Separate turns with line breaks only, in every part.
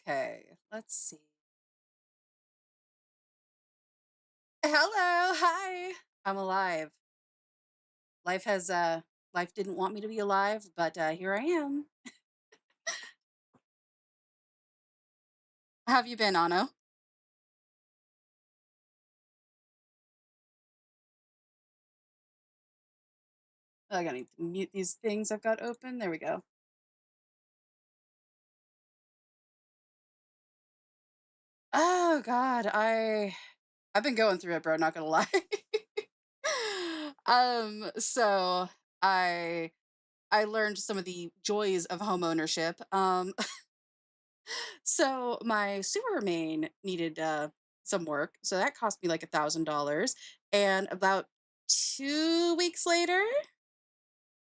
Okay, let's see. Hello, hi. I'm alive. Life has life didn't want me to be alive, but here I am. How have you been, Anno? I gotta need to mute these things I've got open. There we go. Oh God, I've been going through it, bro, not gonna lie. So I I learned some of the joys of home ownership. So my sewer main needed some work. So that cost me like $1,000. And about 2 weeks later,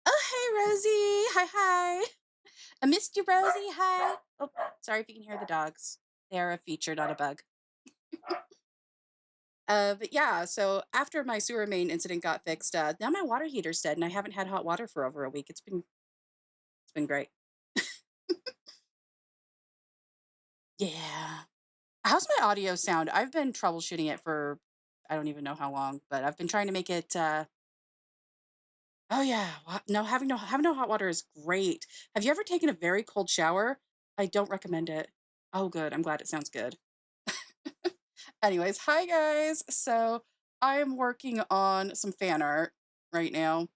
oh hey Rosie. Hi hi. I missed you, Rosie. Hi. Oh, sorry if you can hear the dogs. They're a feature, not a bug. But yeah, so after my sewer main incident got fixed, now my water heater's dead and I haven't had hot water for over a week. It's been great. Yeah. How's my audio sound? I've been troubleshooting it for I don't even know how long, but I've been trying to make it oh yeah. No, having no hot water is great. Have you ever taken a very cold shower? I don't recommend it. Oh good. I'm glad it sounds good. Anyways, hi guys. So I'm working on some fan art right now.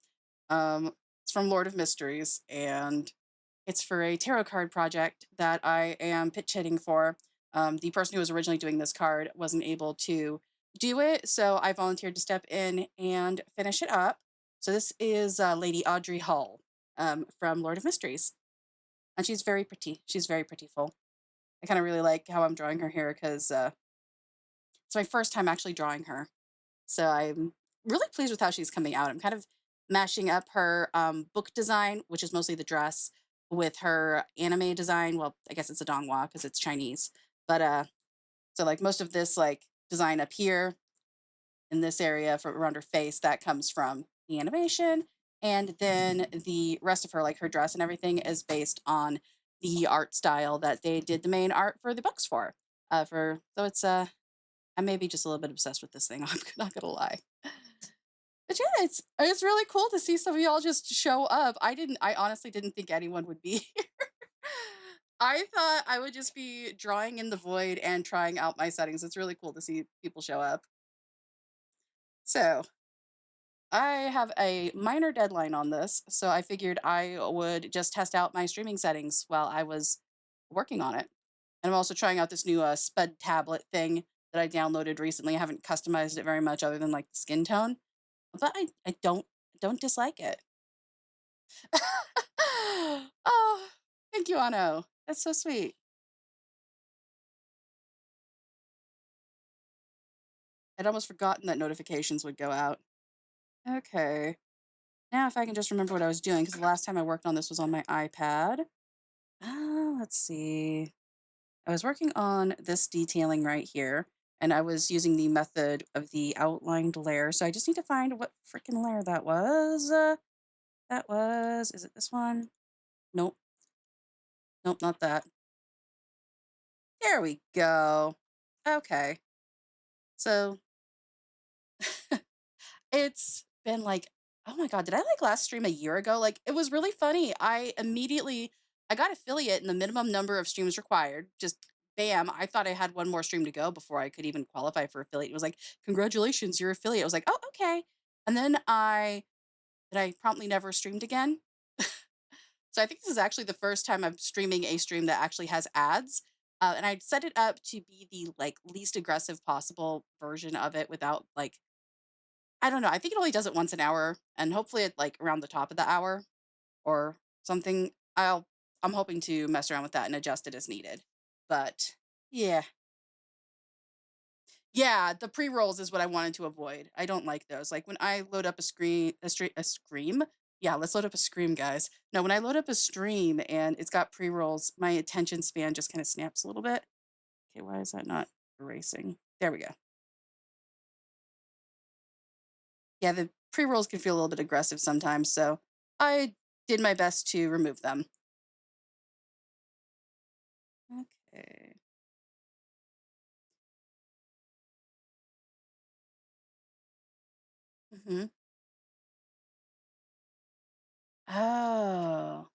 It's from Lord of Mysteries and it's for a tarot card project that I am pitch hitting for. The person who was originally doing this card wasn't able to do it, so I volunteered to step in and finish it up. So this is Lady Audrey Hull from Lord of Mysteries, and she's very pretty. She's very prettyful. I kind of really like how I'm drawing her here because it's my first time actually drawing her. So I'm really pleased with how she's coming out. I'm kind of mashing up her book design, which is mostly the dress, with her anime design. Well, I guess it's a donghua because it's Chinese. But so like most of this like design up here in this area for around her face, that comes from the animation. And then the rest of her, like her dress and everything, is based on the art style that they did the main art for the books for. For so it's I may be just a little bit obsessed with this thing. I'm not gonna lie. But yeah, it's really cool to see some of y'all just show up. I honestly didn't think anyone would be here. I thought I would just be drawing in the void and trying out my settings. It's really cool to see people show up. So I have a minor deadline on this, so I figured I would just test out my streaming settings while I was working on it. And I'm also trying out this new Spud tablet thing that I downloaded recently. I haven't customized it very much other than like the skin tone, but I don't dislike it. Oh, thank you, Ano. That's so sweet. I'd almost forgotten that notifications would go out. Okay. Now, if I can just remember what I was doing, because the last time I worked on this was on my iPad. Let's see. I was working on this detailing right here, and I was using the method of the outlined layer. So I just need to find what freaking layer that was. Is it this one? Nope. Nope, not that. There we go. Okay. So it's been like, oh my god, did I like last stream a year ago? Like it was really funny. I got affiliate and the minimum number of streams required. Just bam, I thought I had one more stream to go before I could even qualify for affiliate. It was like, congratulations, you're affiliate. I was like, oh, okay. And then I promptly never streamed again. So I think this is actually the first time I'm streaming a stream that actually has ads. And I set it up to be the like least aggressive possible version of it without like I don't know. I think it only does it once an hour, and hopefully at like around the top of the hour or something. I'm hoping to mess around with that and adjust it as needed. But yeah, yeah, the pre rolls is what I wanted to avoid. I don't like those. Like when I load up a scream. Yeah, let's load up a scream, guys. No, when I load up a stream and it's got pre rolls, my attention span just kind of snaps a little bit. Okay, why is that not erasing? There we go. Yeah, the pre rolls can feel a little bit aggressive sometimes, so I did my best to remove them. Okay. Mhm. Oh.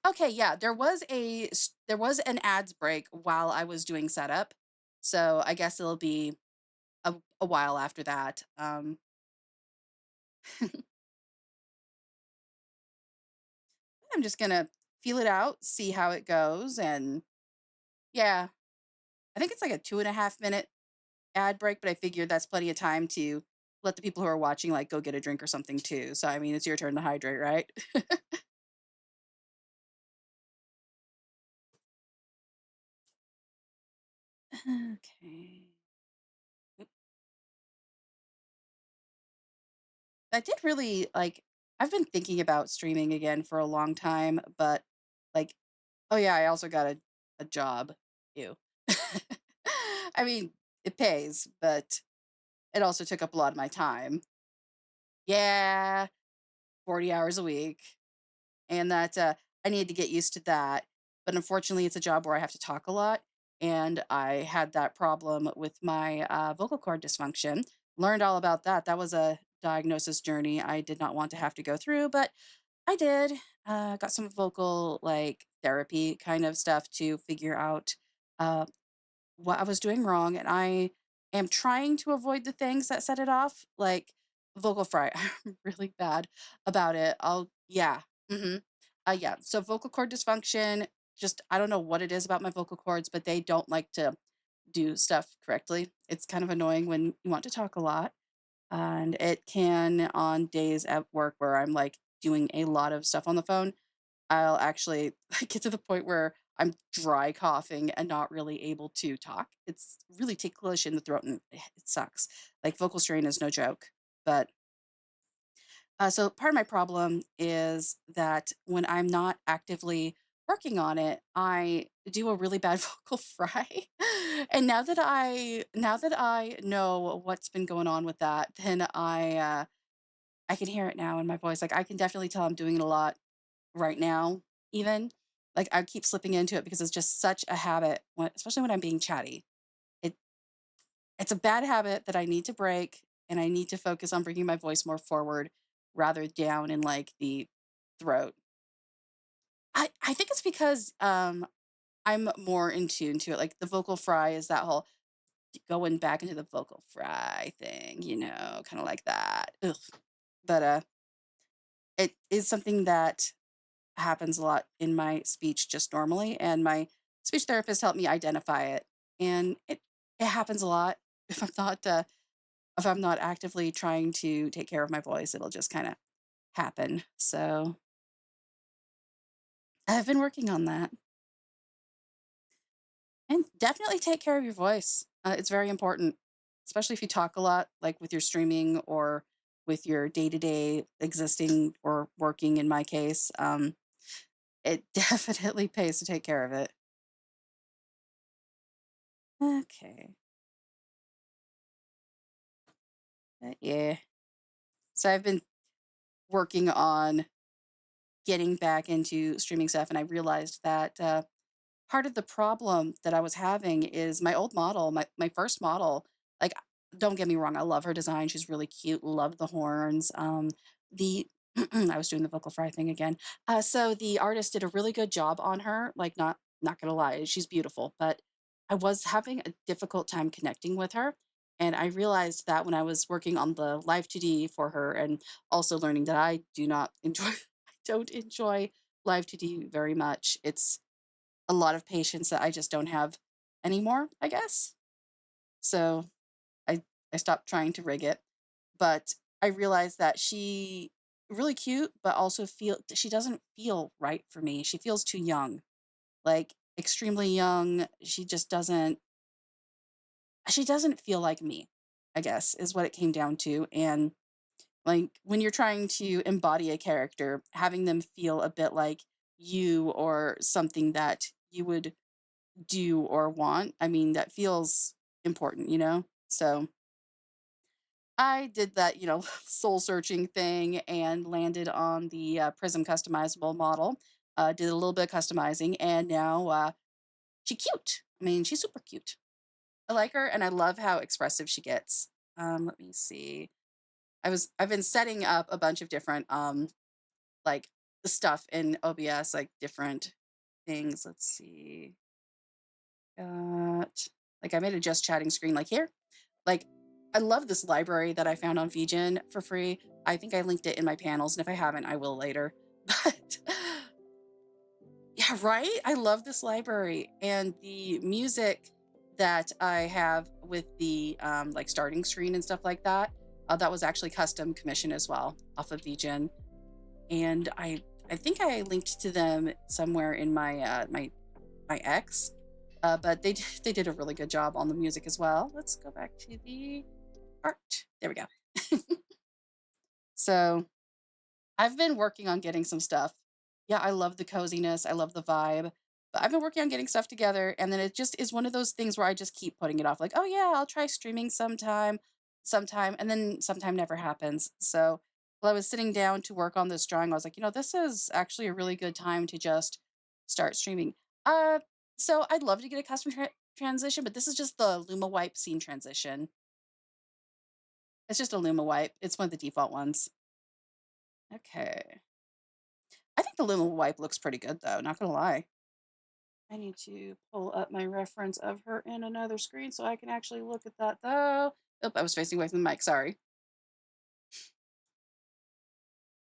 Okay, yeah, there was an ads break while I was doing setup, so I guess it'll be a while after that. I'm just gonna feel it out, see how it goes, and yeah, I think it's like a 2.5 minute ad break, but I figured that's plenty of time to let the people who are watching like go get a drink or something too. So I mean, it's your turn to hydrate, right? Okay. Oop. I did really like. I've been thinking about streaming again for a long time, but like, oh yeah, I also got a job. Ew. I mean, it pays, but it also took up a lot of my time. Yeah, 40 hours a week. And that I needed to get used to that. But unfortunately, it's a job where I have to talk a lot. And I had that problem with my vocal cord dysfunction. Learned all about that. That was a diagnosis journey I did not want to have to go through, but I did. Got some vocal like therapy kind of stuff to figure out uh, what I was doing wrong, and I am trying to avoid the things that set it off, like vocal fry. I'm really bad about it. Yeah. Mhm. Yeah. So vocal cord dysfunction, just I don't know what it is about my vocal cords, but they don't like to do stuff correctly. It's kind of annoying when you want to talk a lot. And it can on days at work where I'm like doing a lot of stuff on the phone, I'll actually get to the point where I'm dry coughing and not really able to talk. It's really ticklish in the throat and it sucks. Like vocal strain is no joke. But so part of my problem is that when I'm not actively working on it, I do a really bad vocal fry. And now that I know what's been going on with that, then I can hear it now in my voice. Like I can definitely tell I'm doing it a lot right now, even. Like, I keep slipping into it because it's just such a habit when especially when I'm being chatty. It it's a bad habit that I need to break, and I need to focus on bringing my voice more forward rather down in, like, the throat. I think it's because, I'm more in tune to it, like, the vocal fry is that whole going back into the vocal fry thing, kinda like that. Ugh. But, it is something that happens a lot in my speech just normally, and my speech therapist helped me identify it. And it happens a lot. If I'm not actively trying to take care of my voice, it'll just kind of happen. So I've been working on that. And definitely take care of your voice. It's very important, especially if you talk a lot, like with your streaming or with your day to day existing or working. In my case, it definitely pays to take care of it. Okay. Yeah. So I've been working on getting back into streaming stuff, and I realized that part of the problem that I was having is my old model, my first model. Like, don't get me wrong, I love her design. She's really cute. Love the horns. The I was doing the vocal fry thing again. So the artist did a really good job on her. Like, not gonna lie, she's beautiful, but I was having a difficult time connecting with her. And I realized that when I was working on the live 2D for her and also learning that I do not enjoy I don't enjoy live 2D very much. It's a lot of patience that I just don't have anymore, I guess. So I I stopped trying to rig it, but I realized that she really cute, but also she doesn't feel right for me. She feels too young, like extremely young. She doesn't feel like me, I guess, is what it came down to. And like when you're trying to embody a character, having them feel a bit like you or something that you would do or want, I mean, that feels important. So I did that, soul searching thing and landed on the Prism customizable model. Did a little bit of customizing, and now she's cute. I mean, she's super cute. I like her, and I love how expressive she gets. Let me see. I've been setting up a bunch of different like stuff in OBS, like different things. Let's see. Got like I made a just chatting screen like here. Like I love this library that I found on VGen for free. I think I linked it in my panels, and if I haven't, I will later. But yeah, right? I love this library and the music that I have with the like starting screen and stuff like that. That was actually custom commission as well off of VGen, and I think I linked to them somewhere in my my X. But they did a really good job on the music as well. Let's go back to the art. There we go. So I've been working on getting some stuff. Yeah, I love the coziness. I love the vibe. But I've been working on getting stuff together. And then it just is one of those things where I just keep putting it off. Like, oh, yeah, I'll try streaming sometime. And then sometime never happens. So while I was sitting down to work on this drawing, I was like, this is actually a really good time to just start streaming. Uh, so I'd love to get a custom transition, but this is just the Luma Wipe scene transition. It's just a Luma Wipe. It's one of the default ones. Okay. I think the Luma wipe looks pretty good though, not gonna lie. I need to pull up my reference of her in another screen so I can actually look at that though. Oh, I was facing away from the mic, sorry.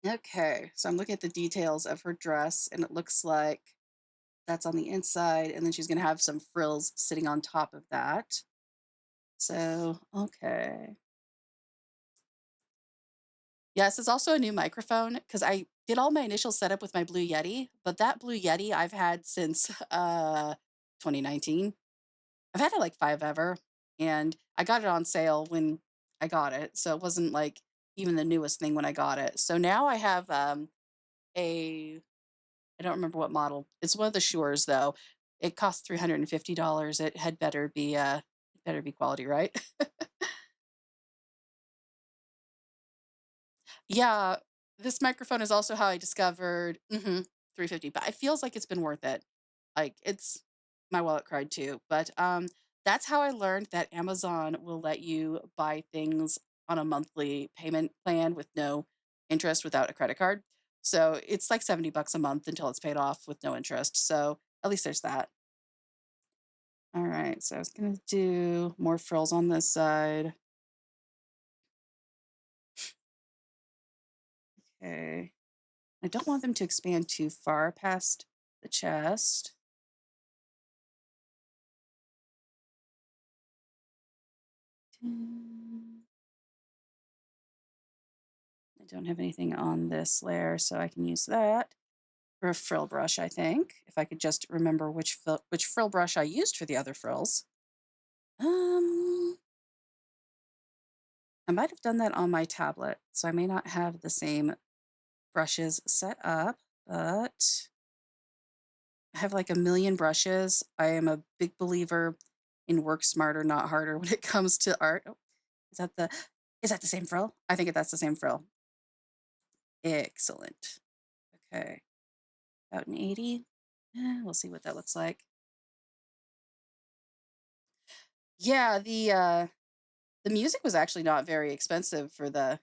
Okay, so I'm looking at the details of her dress and it looks like that's on the inside and then she's gonna have some frills sitting on top of that. So, okay. Yes, it's also a new microphone because I did all my initial setup with my Blue Yeti, but that Blue Yeti I've had since 2019. I've had it like 5 ever, and I got it on sale when I got it, so it wasn't like even the newest thing when I got it. So now I have a I don't remember what model. It's one of the Shures though. It cost $350. It had better be quality, right? Yeah, this microphone is also how I discovered 350, but it feels like it's been worth it. Like it's my wallet cried too, but that's how I learned that Amazon will let you buy things on a monthly payment plan with no interest without a credit card. So it's like 70 bucks a month until it's paid off with no interest. So at least there's that. All right, so I was gonna do more frills on this side. Okay. I don't want them to expand too far past the chest. Mm, I don't have anything on this layer, so I can use that for a frill brush, I think, if I could just remember which frill brush I used for the other frills. Um, I might have done that on my tablet, so I may not have the same brushes set up, but I have like a million brushes. I am a big believer in work smarter, not harder when it comes to art. Oh, is that the is that the same frill? I think that's the same frill. Excellent. Okay. About an 80. We'll see what that looks like. Yeah, the music was actually not very expensive for the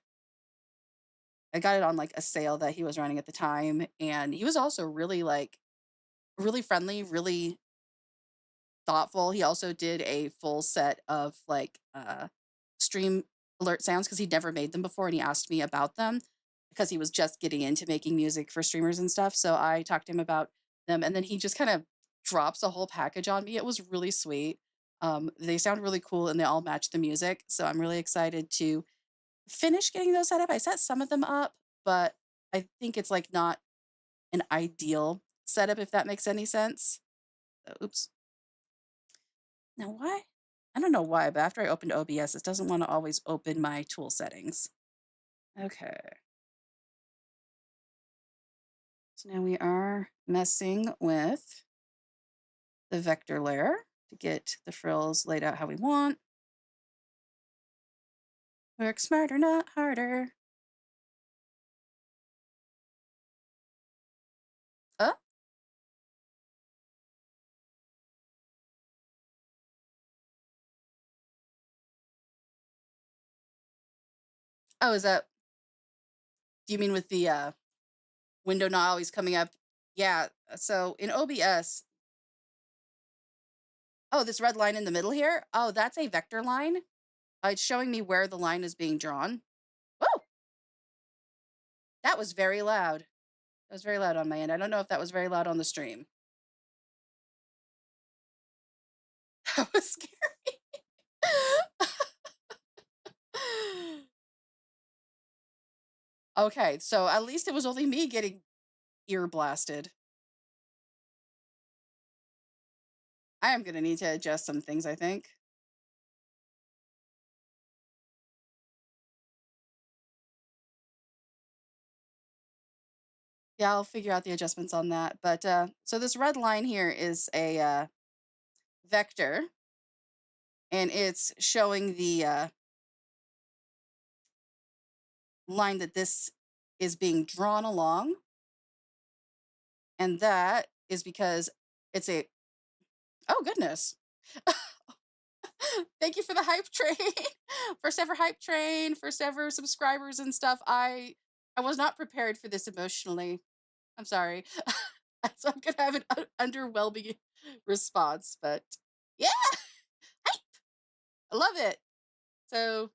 I got it on like a sale that he was running at the time and he was also really like really friendly, really thoughtful. He also did a full set of like stream alert sounds because he'd never made them before and he asked me about them because he was just getting into making music for streamers and stuff. So I talked to him about them and then he just kind of drops a whole package on me. It was really sweet. They sound really cool and they all match the music. So I'm really excited to finish getting those set up. I set some of them up, but I think it's like not an ideal setup if that makes any sense. Oops. Now why? I don't know why, but after I opened OBS, it doesn't want to always open my tool settings. Okay. So now we are messing with the vector layer to get the frills laid out how we want. Work smarter, not harder. Oh, Oh, is that do you mean with the, window not always coming up? Yeah, so in OBS oh, this red line in the middle here? Oh, that's a vector line. It's showing me where the line is being drawn. Oh, that was very loud. That was very loud on my end. I don't know if that was very loud on the stream. That was scary. Okay, so at least it was only me getting ear blasted. I am gonna need to adjust some things, I think. Yeah, I'll figure out the adjustments on that. But so this red line here is a vector, and it's showing the line that this is being drawn along, and that is because it's a oh goodness. Thank you for the hype train. First ever hype train, first ever subscribers and stuff. I was not prepared for this emotionally. I'm sorry. So I'm gonna have an underwhelming response, but yeah, hype. I love it. So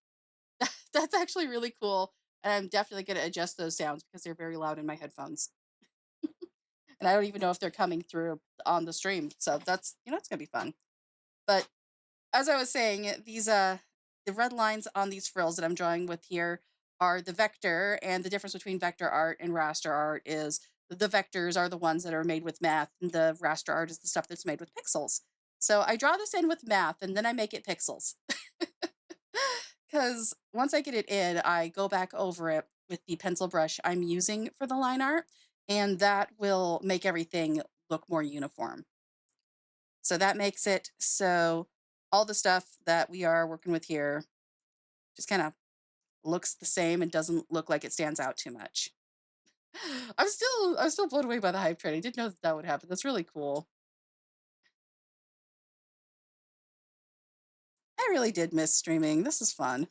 that's actually really cool. And I'm definitely gonna adjust those sounds because they're very loud in my headphones. And I don't even know if they're coming through on the stream. So that's it's gonna be fun. But as I was saying, these the red lines on these frills that I'm drawing with here are the vector, and the difference between vector art and raster art is the vectors are the ones that are made with math, and the raster art is the stuff that's made with pixels. So I draw this in with math, and then I make it pixels. Because once I get it in, I go back over it with the pencil brush I'm using for the line art, and that will make everything look more uniform. So that makes it so all the stuff that we are working with here just kind of looks the same and doesn't look like it stands out too much. I'm still blown away by the hype train. I didn't know that that would happen. That's really cool. I really did miss streaming. This is fun.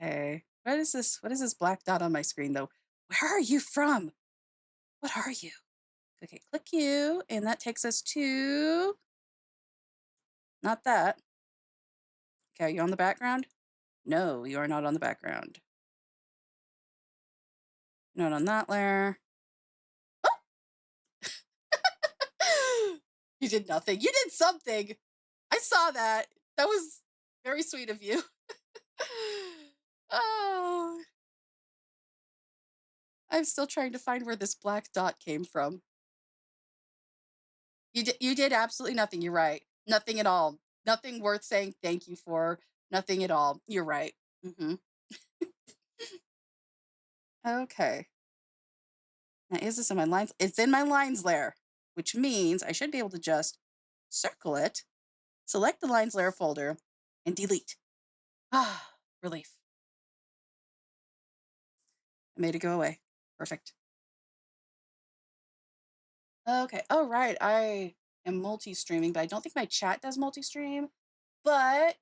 Okay. What is this? What is this black dot on my screen though? Where are you from? What are you? Okay, click you, and that takes us to not that. Okay, are you on the background? No, you are not on the background. Not on that layer. You did nothing. You did something. I saw that. That was very sweet of you. Oh, I'm still trying to find where this black dot came from. You did absolutely nothing. You're right. Nothing at all. Nothing worth saying thank you for. Nothing at all. You're right. Hmm. Okay. Now is this in my lines? It's in my lines layer, which means I should be able to just circle it, select the lines layer folder, and delete. Ah, relief. I made it go away. Perfect. Okay. Oh, right. I am multi-streaming, but I don't think my chat does multi-stream. But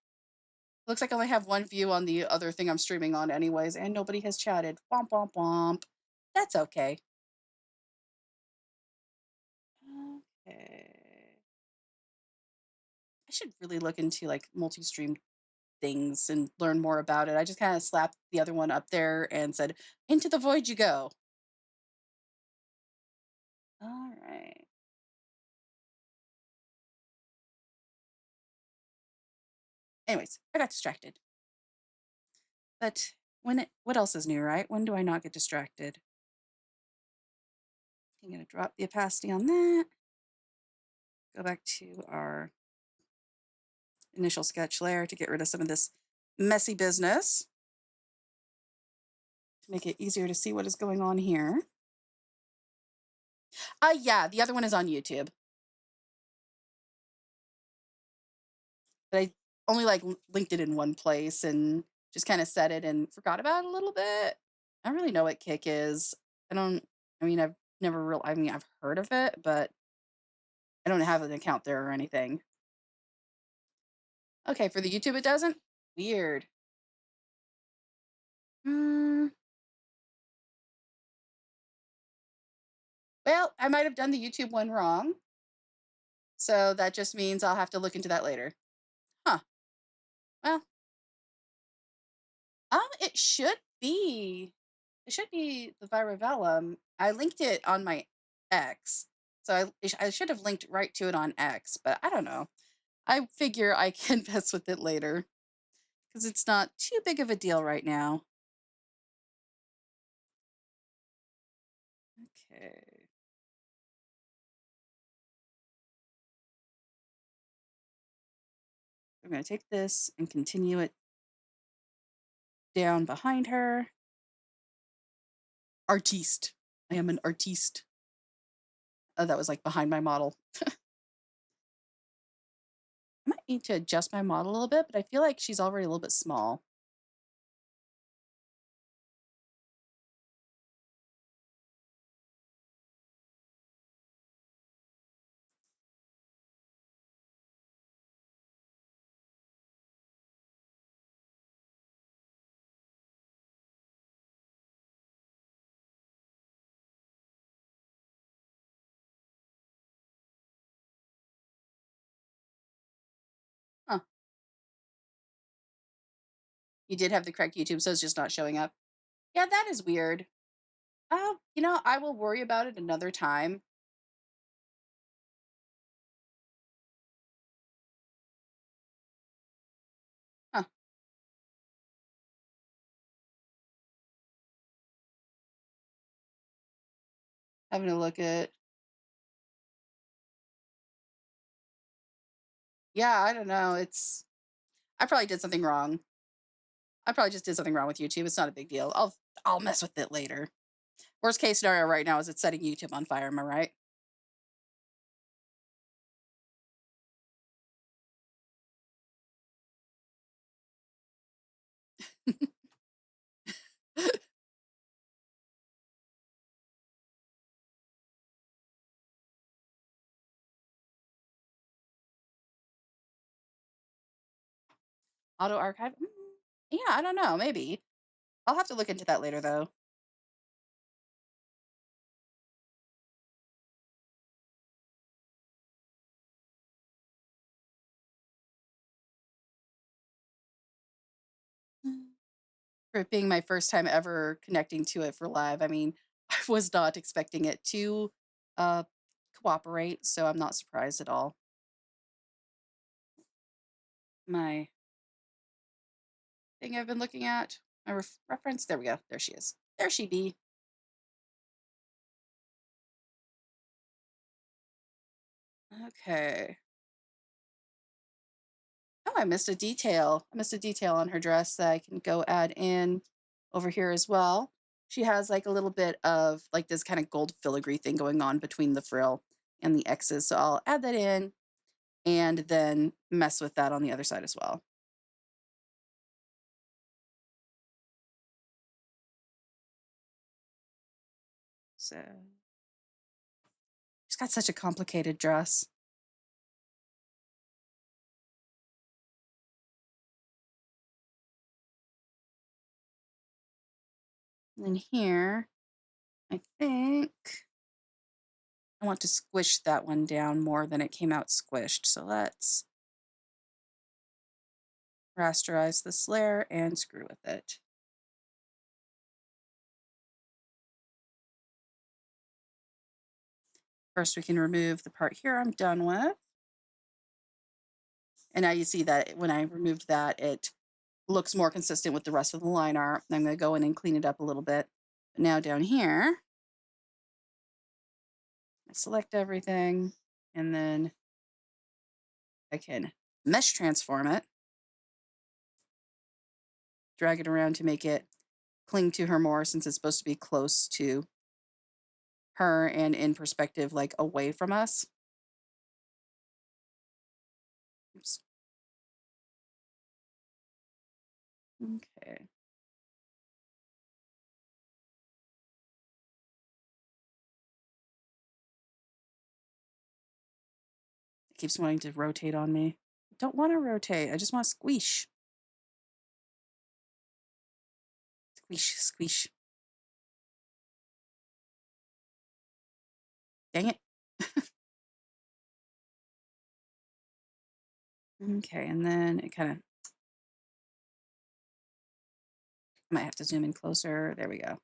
looks like I only have one view on the other thing I'm streaming on anyways, and nobody has chatted. Womp womp womp. That's okay. Okay. I should really look into like multi-stream things and learn more about it. I just kind of slapped the other one up there and said, "Into the void you go." All right. Anyways, I got distracted. But what else is new, right? When do I not get distracted? I'm going to drop the opacity on that. Go back to our initial sketch layer to get rid of some of this messy business to make it easier to see what is going on here. Yeah, the other one is on YouTube, but I only like linked it in one place and just kind of set it and forgot about it a little bit. I don't really know what Kick is. I don't. I mean, I've never real. I mean, I've heard of it, but I don't have an account there or anything. Okay, for the YouTube, it doesn't. Weird. Well, I might have done the YouTube one wrong, so that just means I'll have to look into that later. Huh. Well, it should be. It should be the Vira Vellum. I linked it on my X, so I should have linked right to it on X, but I don't know. I figure I can mess with it later because it's not too big of a deal right now. Okay. I'm going to take this and continue it down behind her. Artiste. I am an artiste. Oh, that was like behind my model. I might need to adjust my model a little bit, but I feel like she's already a little bit small. Huh. You did have the correct YouTube, so it's just not showing up. Yeah, that is weird. Oh, I will worry about it another time. Huh. Having to look at. Yeah, I don't know. I probably did something wrong. I probably just did something wrong with YouTube. It's not a big deal. I'll mess with it later. Worst case scenario right now is it's setting YouTube on fire. Am I right? Auto archive? Yeah, I don't know. Maybe. I'll have to look into that later, though. For it being my first time ever connecting to it for live, I mean, I was not expecting it to uh, cooperate, so I'm not surprised at all. My thing I've been looking at, my reference, there we go. There she is. There she be. Okay. Oh, I missed a detail. I missed a detail on her dress that I can go add in over here as well. She has like a little bit of like this kind of gold filigree thing going on between the frill and the X's. So I'll add that in and then mess with that on the other side as well. So she's got such a complicated dress. And then here, I think I want to squish that one down more than it came out squished. So let's rasterize this layer and screw with it. First, we can remove the part here I'm done with. And now you see that when I removed that, it looks more consistent with the rest of the line art. I'm going to go in and clean it up a little bit. Now down here, I select everything and then I can mesh transform it, drag it around to make it cling to her more since it's supposed to be close to her and in perspective, like away from us. Oops. Okay. It keeps wanting to rotate on me. I don't want to rotate. I just want to squish. Squish, squish. Dang it. Okay, and then it kind of, I might have to zoom in closer. There we go.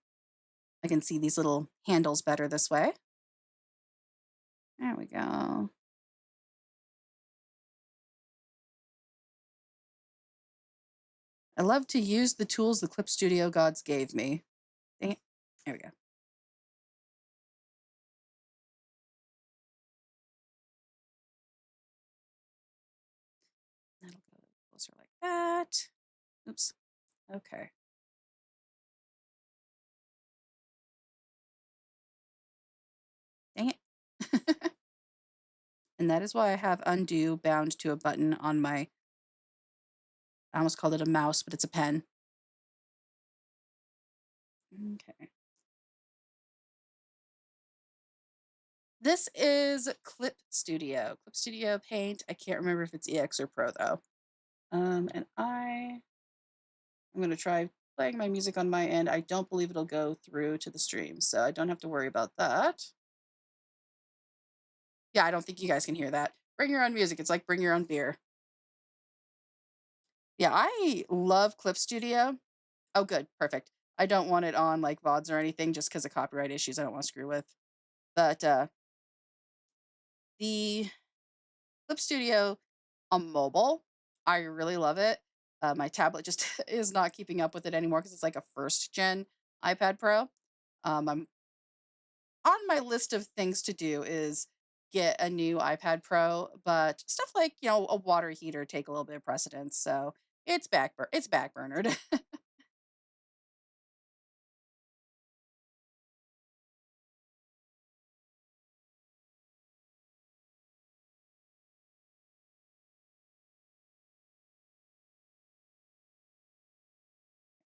I can see these little handles better this way. There we go. I love to use the tools the Clip Studio gods gave me. Dang it. There we go. That'll go closer like that. Oops. Okay. Dang it. And that is why I have undo bound to a button on my, I almost called it a mouse, but it's a pen. Okay. This is Clip Studio. Clip Studio Paint. I can't remember if it's EX or Pro though. And I'm gonna try playing my music on my end. I don't believe it'll go through to the stream, so I don't have to worry about that. Yeah, I don't think you guys can hear that. Bring your own music. It's like bring your own beer. Yeah, I love Clip Studio. Oh, good, perfect. I don't want it on like VODs or anything just because of copyright issues I don't want to screw with. But the Clip Studio on mobile, I really love it. My tablet just is not keeping up with it anymore because it's like a first gen iPad Pro. I'm on my list of things to do is get a new iPad Pro, but stuff like a water heater take a little bit of precedence. So it's backburnered.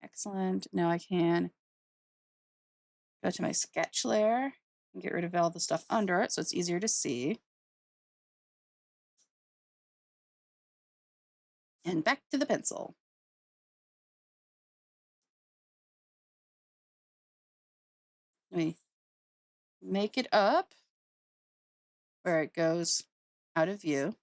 Excellent. Now I can go to my sketch layer and get rid of all the stuff under it so it's easier to see. And back to the pencil. Let me make it up where it goes out of view.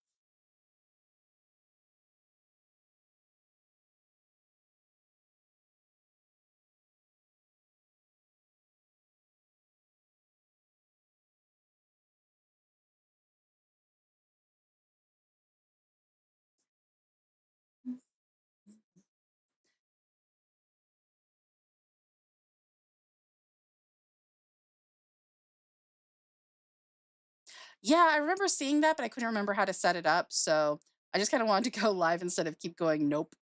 Yeah, I remember seeing that, but I couldn't remember how to set it up. So I just kind of wanted to go live instead of keep going, nope.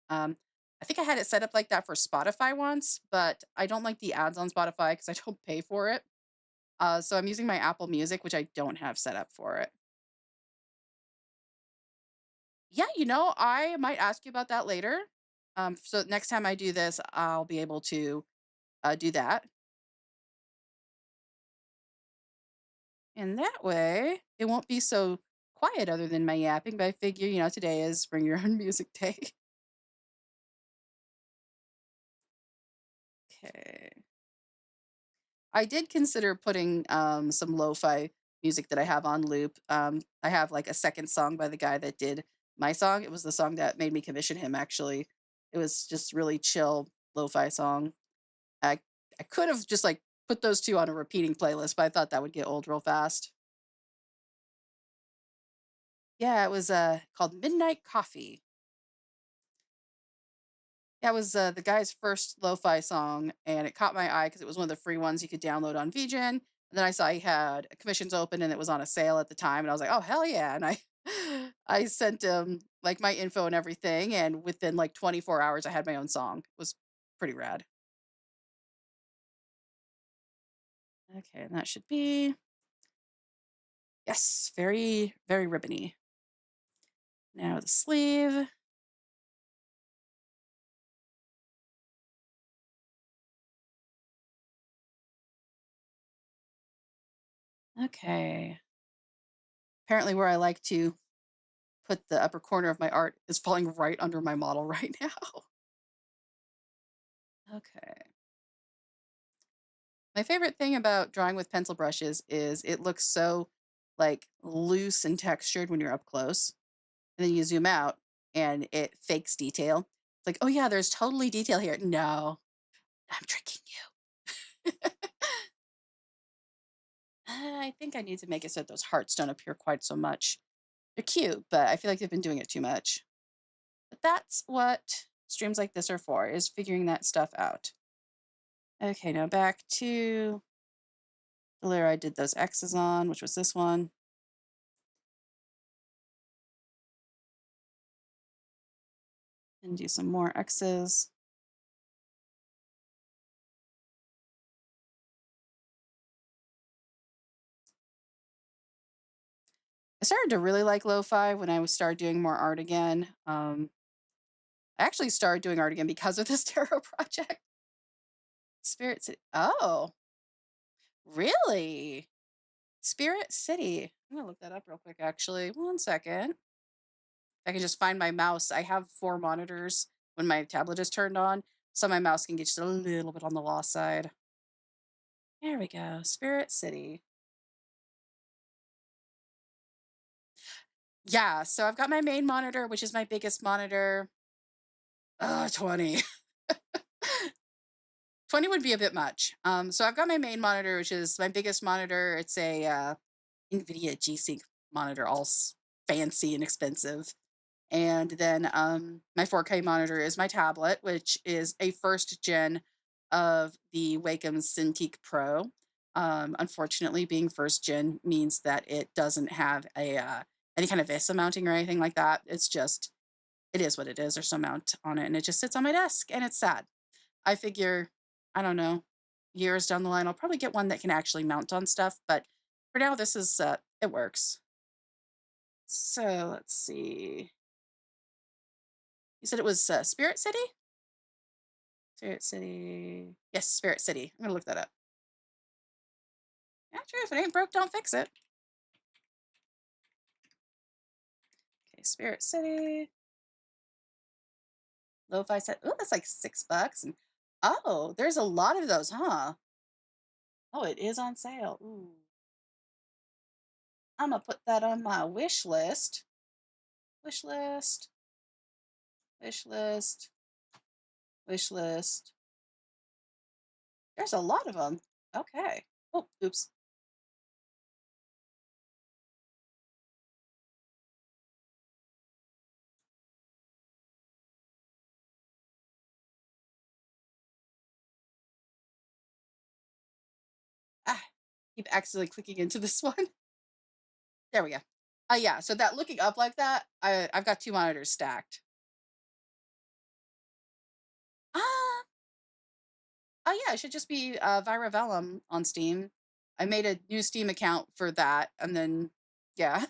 Um, I think I had it set up like that for Spotify once, but I don't like the ads on Spotify because I don't pay for it. So I'm using my Apple Music, which I don't have set up for it. Yeah, I might ask you about that later. So next time I do this, I'll be able to do that. And that way, it won't be so quiet other than my yapping. But I figure, today is bring your own music day. Okay. I did consider putting some lo-fi music that I have on loop. I have like a second song by the guy that did my song. It was the song that made me commission him. Actually, it was just really chill lo-fi song. I I could have just like put those two on a repeating playlist, but I thought that would get old real fast. Yeah, it was called Midnight Coffee. That was the guy's first lo-fi song, and it caught my eye because it was one of the free ones you could download on VGen. And then I saw he had commissions open, and it was on a sale at the time, and I was like, "Oh hell yeah!" And I, I sent him like my info and everything, and within like 24 hours, I had my own song. It was pretty rad. Okay, and that should be yes, very very ribbony. Now the sleeve. Okay. Apparently, where I like to put the upper corner of my art is falling right under my model right now. Okay. My favorite thing about drawing with pencil brushes is it looks so, like, loose and textured when you're up close, and then you zoom out and it fakes detail. It's like, "Oh, yeah, there's totally detail here." No, I'm tricking you. I think I need to make it so that those hearts don't appear quite so much. They're cute, but I feel like they've been doing it too much. But that's what streams like this are for, is figuring that stuff out. Okay, now back to the layer I did those X's on, which was this one, and do some more X's. I started to really like lo-fi when I was started doing more art again. I actually started doing art again because of this tarot project. Spirit City. Oh, really? Spirit City. I'm gonna look that up real quick, actually. One second. I can just find my mouse. I have four monitors when my tablet is turned on, so my mouse can get just a little bit on the lost side. There we go. Spirit City. Yeah, so I've got my main monitor, which is my biggest monitor. 20. 20 would be a bit much. So I've got my main monitor, which is my biggest monitor. It's a NVIDIA G-Sync monitor, fancy and expensive. And then my 4K monitor is my tablet, which is a first gen of the Wacom Cintiq Pro. Unfortunately, being first gen means that it doesn't have any kind of VESA mounting or anything like that. It's just, it is what it is. There's no mount on it, and it just sits on my desk, and it's sad. I figure, I don't know, years down the line, I'll probably get one that can actually mount on stuff. But for now, this is, it works. So let's see. You said it was Spirit City? Spirit City. Yes, Spirit City. I'm gonna look that up. Yeah, true. If it ain't broke, don't fix it. Okay, Spirit City. Lo-fi set. Oh, that's like $6. And oh, there's a lot of those, huh? Oh, it is on sale. Ooh. I'm gonna put that on my wish list. Wish list. Wish list. Wish list. There's a lot of them. Okay. Oh, oops. Ah, keep accidentally clicking into this one. There we go. Yeah. So that looking up like that, I've got two monitors stacked. Ah, oh yeah, it should just be Vira Vellum on Steam. I made a new Steam account for that, and then yeah,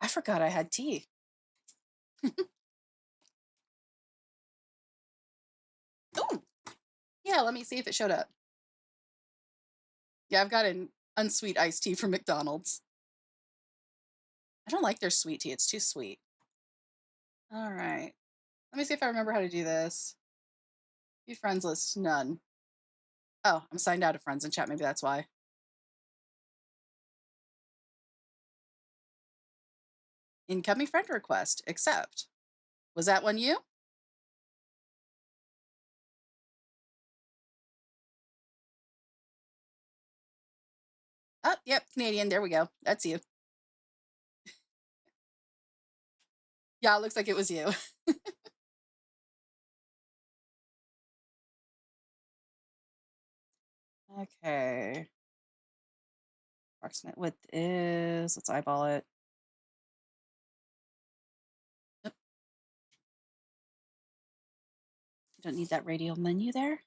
I forgot I had tea. Ooh, yeah. Let me see if it showed up. Yeah, I've got an unsweet iced tea from McDonald's. I don't like their sweet tea; it's too sweet. All right, let me see if I remember how to do this. View friends list, none. Oh, I'm signed out of friends and chat. Maybe that's why. Incoming friend request. Accept. Was that one you? Oh, yep, Canadian. There we go. That's you. Yeah, it looks like it was you. Okay. Approximate width is, let's eyeball it. Oop, you don't need that radial menu there.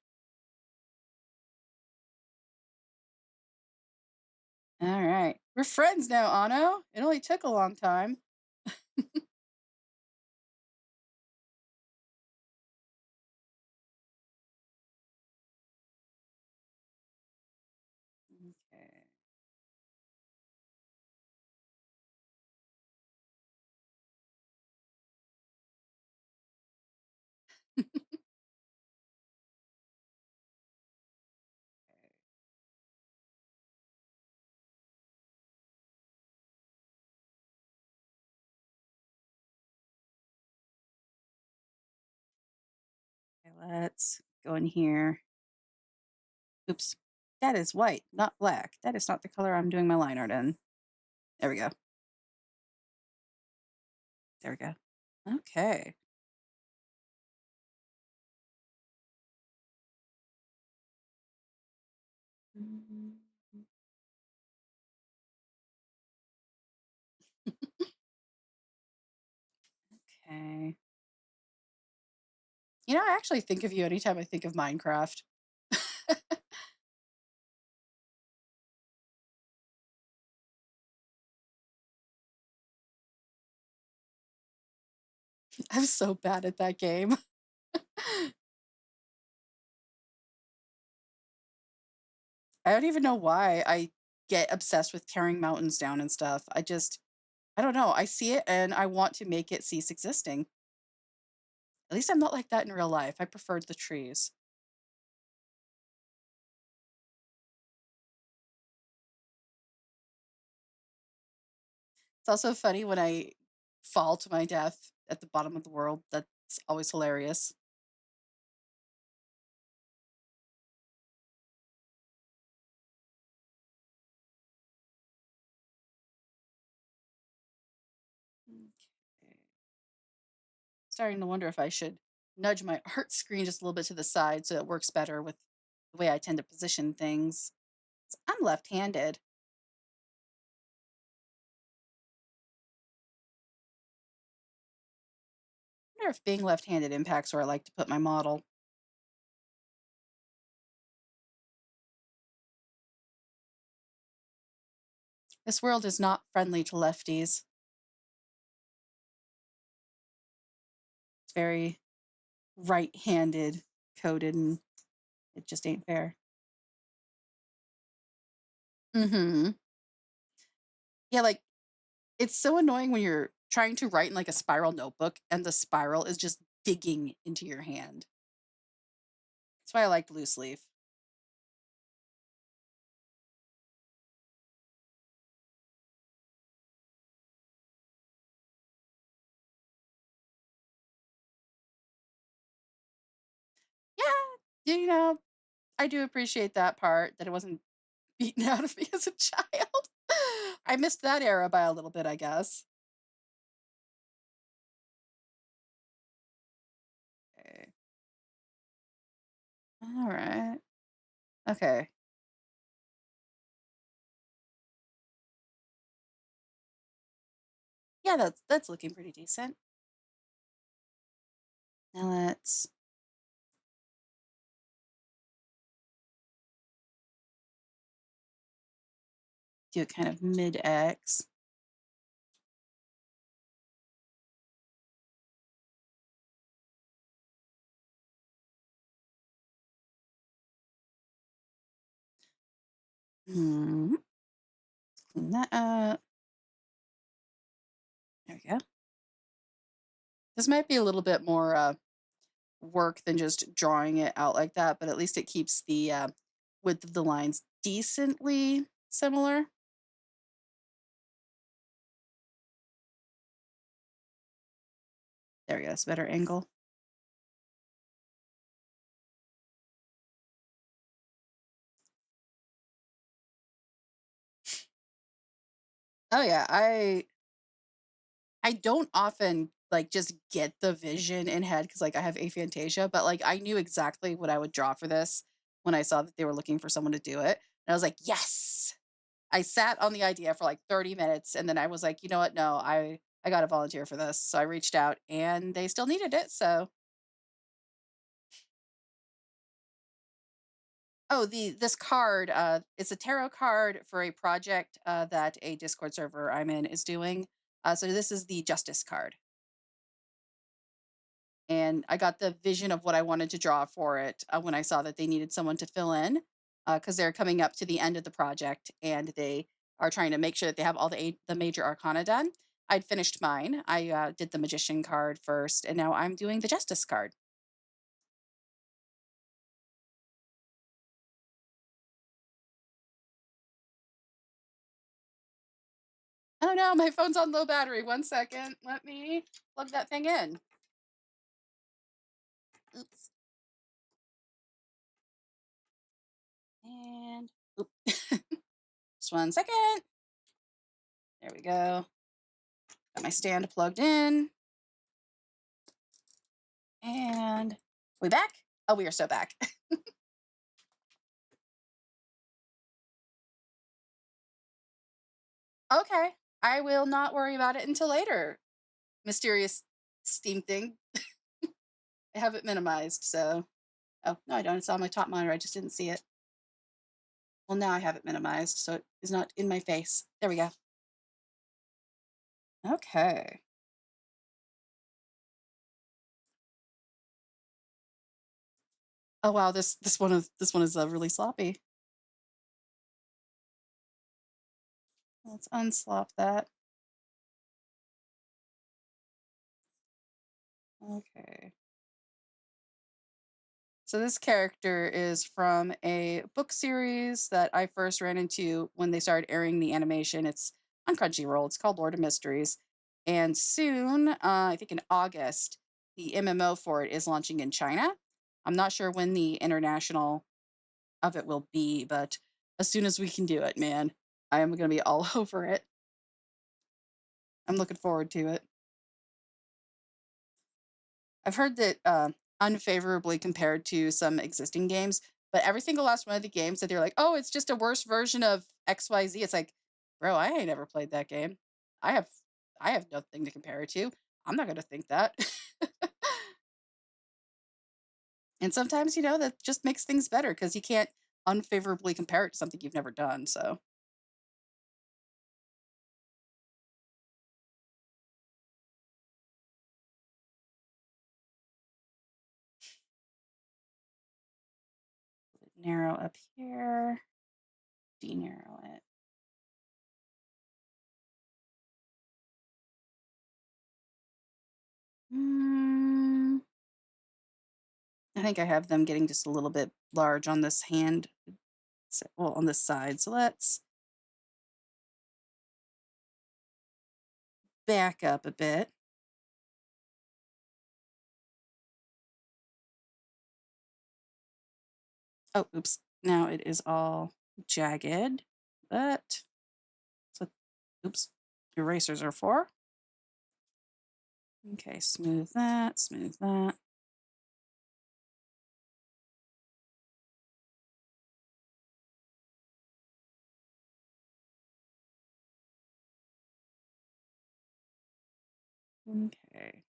All right. We're friends now, Anno. It only took a long time. Okay. Okay, let's go in here. Oops. That is white, not black. That is not the color I'm doing my line art in. There we go. There we go. Okay. Mm, okay. I actually think of you anytime I think of Minecraft. I'm so bad at that game. I don't even know why I get obsessed with tearing mountains down and stuff. I don't know. I see it and I want to make it cease existing. At least I'm not like that in real life. I preferred the trees. It's also funny when I fall to my death at the bottom of the world. That's always hilarious. Okay. Starting to wonder if I should nudge my art screen just a little bit to the side so it works better with the way I tend to position things. 'Cause I'm left-handed. I wonder if being left-handed impacts where I like to put my model. This world is not friendly to lefties. It's very right-handed coded, and it just ain't fair. Mhm. Yeah, like, it's so annoying when you're trying to write in, like, a spiral notebook and the spiral is just digging into your hand. That's why I like loose leaf. Yeah, I do appreciate that part, that it wasn't beaten out of me as a child. I missed that era by a little bit, I guess. Okay. Alright. Okay. Yeah, that's looking pretty decent. Now let's do it kind of mid-X. Hmm. Clean that up. There we go. This might be a little bit more work than just drawing it out like that, but at least it keeps the width of the lines decently similar. There we go. It's a better angle. Oh yeah, I don't often like just get the vision in head because like I have aphantasia, but like I knew exactly what I would draw for this when I saw that they were looking for someone to do it. And I was like, yes. I sat on the idea for like 30 minutes and then I was like, you know what? No, I got to volunteer for this. So I reached out and they still needed it. So oh, the this card it's a tarot card for a project that a Discord server I'm in is doing. So this is the Justice card. And I got the vision of what I wanted to draw for it when I saw that they needed someone to fill in. because they're coming up to the end of the project and they are trying to make sure that they have all the major arcana done. I'd finished mine. I did the magician card first, and now I'm doing the justice card. Oh no, my phone's on low battery. One second. Let me plug that thing in. Oops. And oop. Just one second. There we go. Got my stand plugged in. And we back? Oh, we are so back. Okay. I will not worry about it until later. Mysterious Steam thing. I have it minimized, so oh no, I don't. It's on my top monitor. I just didn't see it. Well, now I have it minimized, so it is not in my face. There we go. Okay. Oh wow, this one is really sloppy. Let's unslop that. Okay. So this character is from a book series that I first ran into when they started airing the animation. It's on Crunchyroll. It's called Lord of Mysteries. And soon, I think in August, the MMO for it is launching in China. I'm not sure when the international of it will be, but as soon as we can do it, man, I am going to be all over it. I'm looking forward to it. I've heard that unfavorably compared to some existing games, but every single last one of the games that they're like, "Oh, it's just a worse version of XYZ." It's like, bro, I ain't never played that game. I have I have nothing to compare it to. I'm not gonna think that. And sometimes, that just makes things better because you can't unfavorably compare it to something you've never done. So narrow up here, de-narrow it. Mm, I think I have them getting just a little bit large on this hand, well, on this side. So let's back up a bit. Oh, oops. Now it is all jagged, but so, oops, erasers are for. Okay, smooth that, smooth that. Okay.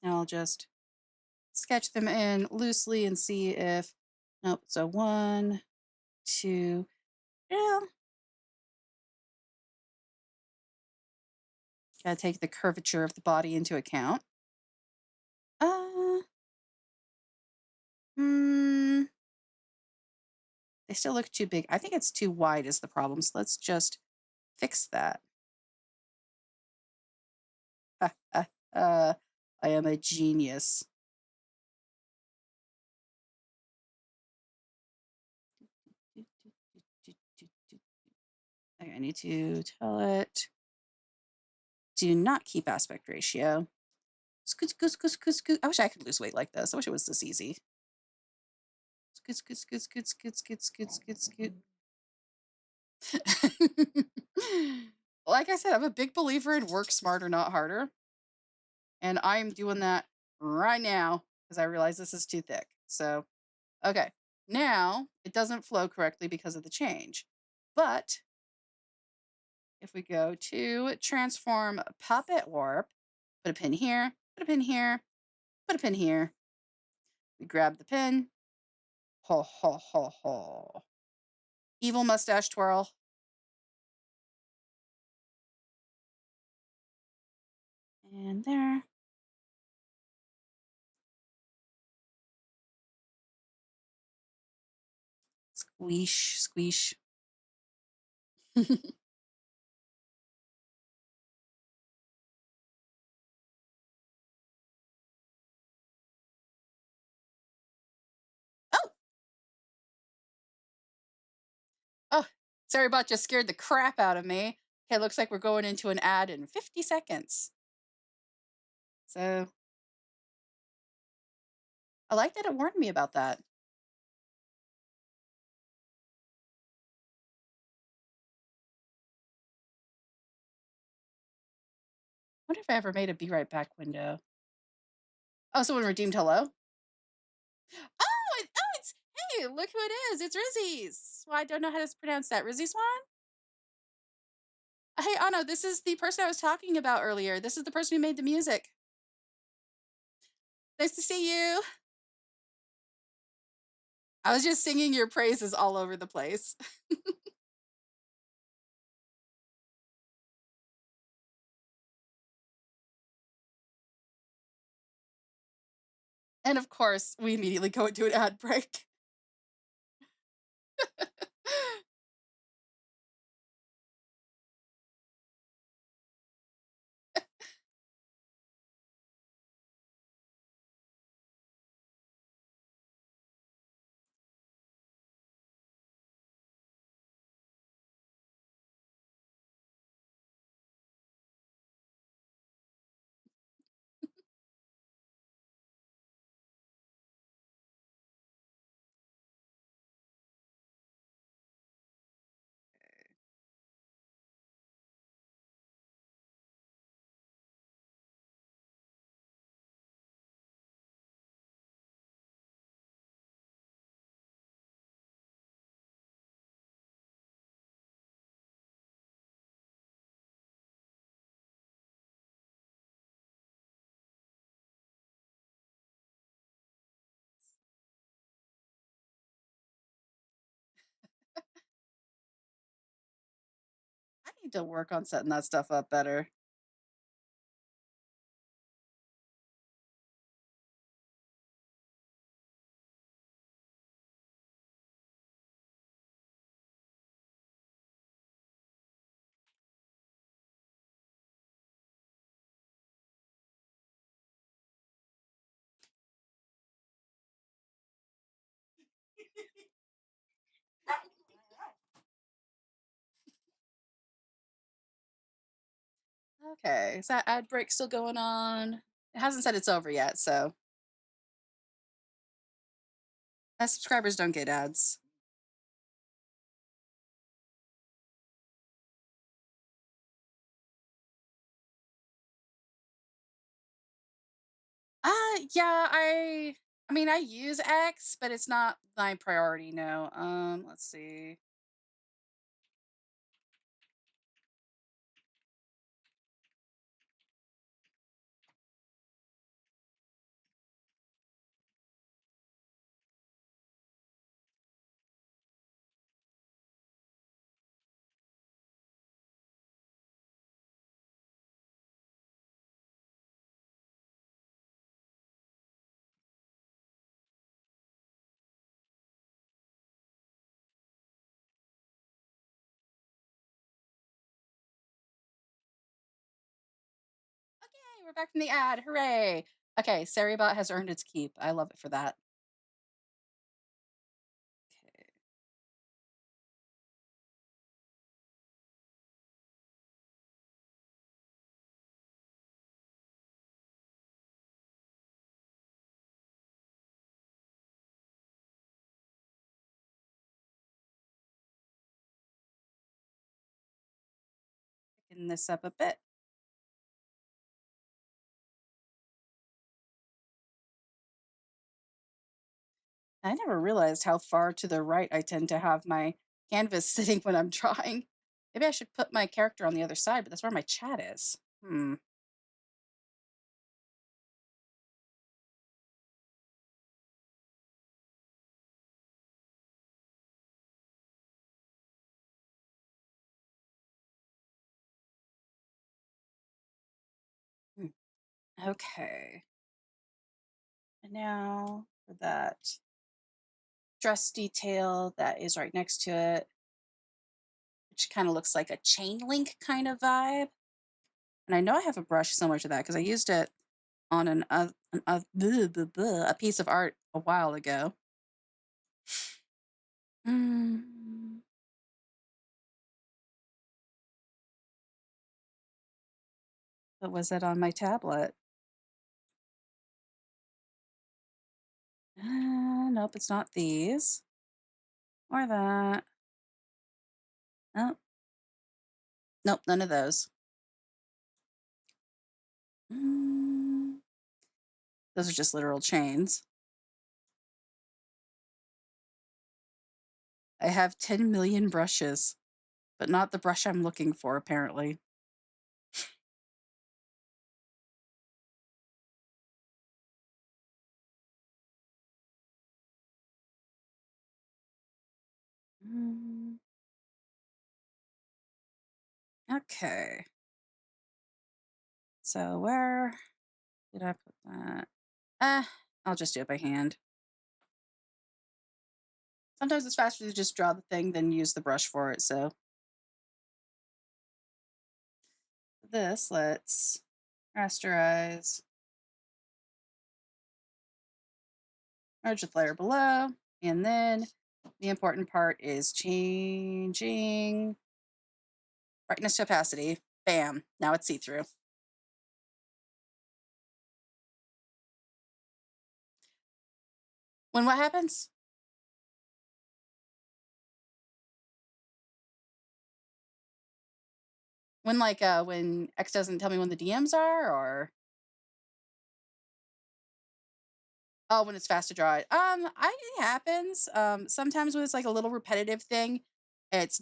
Now I'll just sketch them in loosely and see if, nope, so one, two, yeah, gotta take the curvature of the body into account. Uh, hmm, they still look too big. I think it's too wide is the problem. So let's just fix that. I am a genius. Okay, I need to tell it do not keep aspect ratio. Scoot, scoot, scoot, scoot, scoot. I wish I could lose weight like this. I wish it was this easy. Scoot, scoot, scoot, scoot, scoot, scoot, scoot, scoot, scoot. Like I said, I'm a big believer in work smarter, not harder. And I'm doing that right now because I realize this is too thick. So, okay. Now it doesn't flow correctly because of the change. But if we go to transform puppet warp, put a pin here, put a pin here, put a pin here. We grab the pin. Ho, ho, ho, ho. Evil mustache twirl. And there. Squeesh, squeesh. Oh, oh, sorry about just scared the crap out of me. Okay, looks like we're going into an ad in 50 seconds. So I like that it warned me about that. Wonder if I ever made a be right back window. Oh, someone redeemed hello? It's hey, look who it is. It's Rizzy's. Well, I don't know how to pronounce that. Rizzy Swan? Hey, Anno, this is the person I was talking about earlier. This is the person who made the music. Nice to see you. I was just singing your praises all over the place. And of course, we immediately go into an ad break. I need to work on setting that stuff up better. Okay, is that ad break still going on? It hasn't said it's over yet, so subscribers don't get ads. Yeah, I mean, I use X, but it's not my priority, no. Let's see. Okay, we're back from the ad. Hooray. Okay, Saribot has earned its keep. I love it for that. Okay. Picking this up a bit. I never realized how far to the right I tend to have my canvas sitting when I'm drawing. Maybe I should put my character on the other side, but that's where my chat is. Hmm. Hmm. Okay. And now for that dress detail that is right next to it, which kind of looks like a chain link kind of vibe. And I know I have a brush similar to that because I used it on a piece of art a while ago. Mm, but was it on my tablet? Nope, it's not these or that. Nope, nope, none of those. Mm, those are just literal chains. I have 10 million brushes, but not the brush I'm looking for, apparently. Mm, okay. So where did I put that? I'll just do it by hand. Sometimes it's faster to just draw the thing than use the brush for it. So this, let's rasterize, merge with layer below, and then the important part is changing brightness to opacity. Bam, now it's see-through. When what happens? When when X doesn't tell me when the DMs are, or oh, when it's fast to draw it. It happens. Sometimes when it's like a little repetitive thing, it's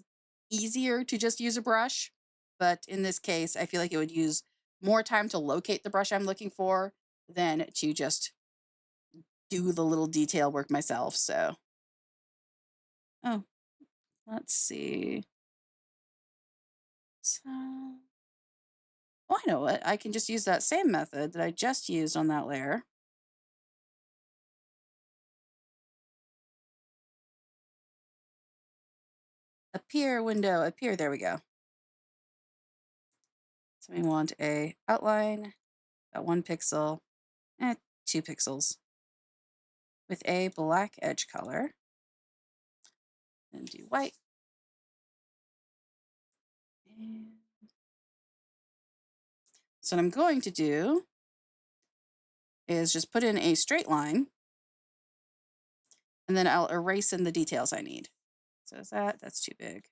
easier to just use a brush. But in this case, I feel like it would use more time to locate the brush I'm looking for than to just do the little detail work myself. So, oh, let's see. So, oh, I know what. I can just use that same method that I just used on that layer. Appear window, appear. There we go. So we want a outline, about 1 pixel, 2 pixels with a black edge color. And do white. And so what I'm going to do is just put in a straight line, and then I'll erase in the details I need. So is that's too big.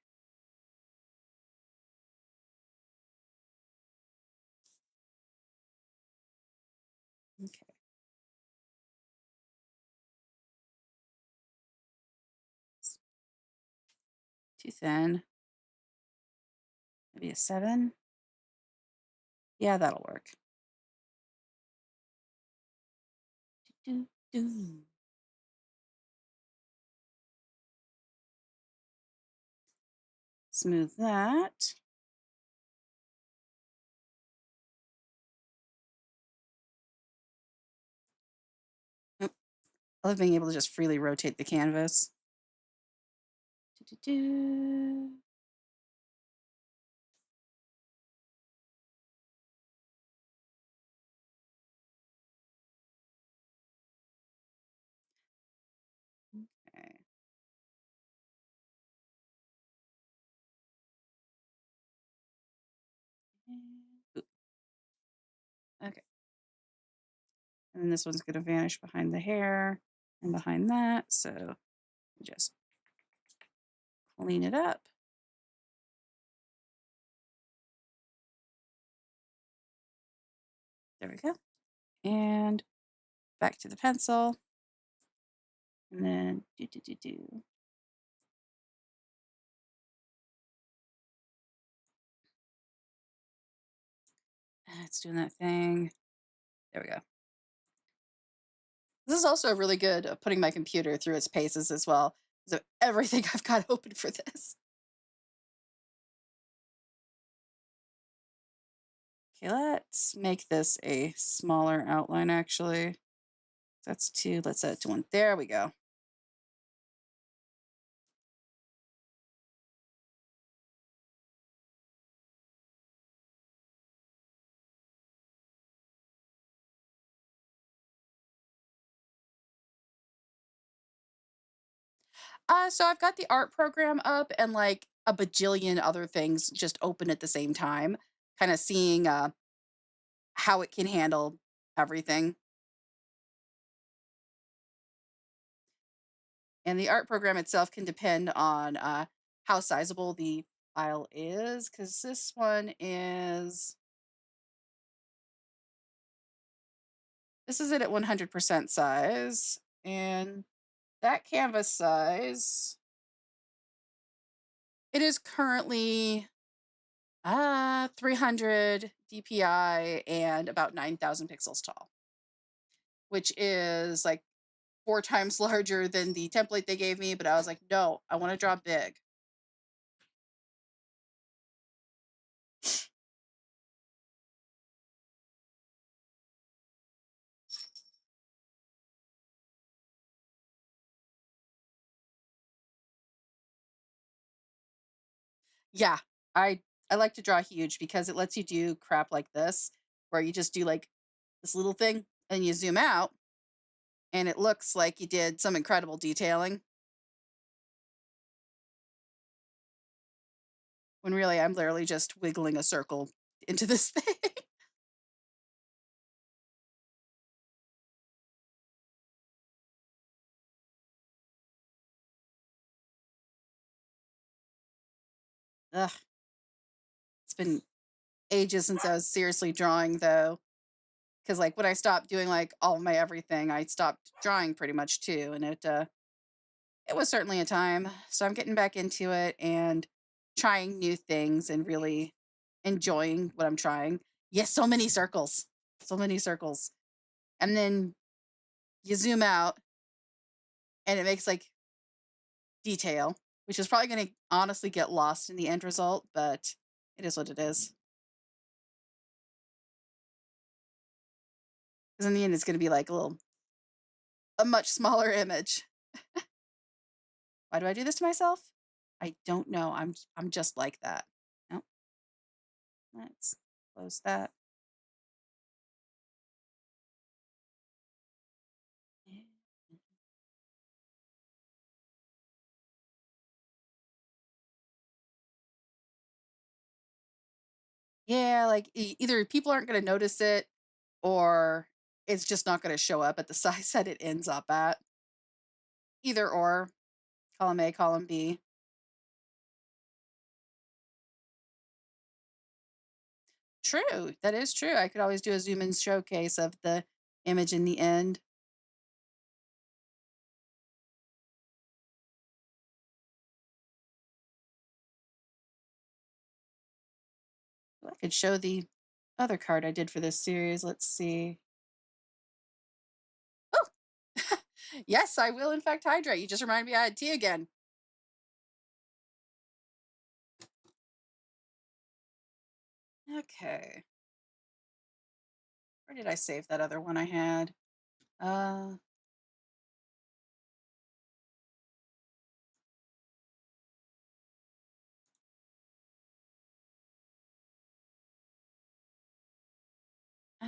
Okay. Too thin. Maybe a 7. Yeah, that'll work. Do, do. Smooth that. Oh, I love being able to just freely rotate the canvas. Do, do, do. Okay. Oop, okay. And then this one's going to vanish behind the hair and behind that. So just clean it up. There we go. And back to the pencil. And then do, do, do, do. It's doing that thing. There we go. This is also really good at putting my computer through its paces as well. So everything I've got open for this. Okay, let's make this a smaller outline actually. That's 2. Let's set it to 1. There we go. So I've got the art program up and like a bajillion other things just open at the same time, kind of seeing how it can handle everything. And the art program itself can depend on how sizable the file is, because this one is this is it at 100% size, and that canvas size it is currently 300 DPI and about 9,000 pixels tall, which is like 4 times larger than the template they gave me. But I was like, no, I want to draw big. Yeah, I like to draw huge because it lets you do crap like this, where you just do like this little thing and you zoom out and it looks like you did some incredible detailing when really I'm literally just wiggling a circle into this thing. Ugh, it's been ages since I was seriously drawing though. Cause like when I stopped doing like all my everything, I stopped drawing pretty much too. And it was certainly a time. So I'm getting back into it and trying new things and really enjoying what I'm trying. Yes, so many circles. So many circles. And then you zoom out and it makes like detail, which is probably going to honestly get lost in the end result, but it is what it is. Because in the end, it's going to be like a much smaller image. Why do I do this to myself? I don't know. I'm just like that. No, let's close that. Yeah, like either people aren't going to notice it or it's just not going to show up at the size that it ends up at. Either or, column A, column B. True, that is true. I could always do a zoom in showcase of the image in the end. I could show the other card I did for this series. Let's see. Oh, yes, I will in fact hydrate. You just reminded me I had tea again. Okay. Where did I save that other one I had? Uh,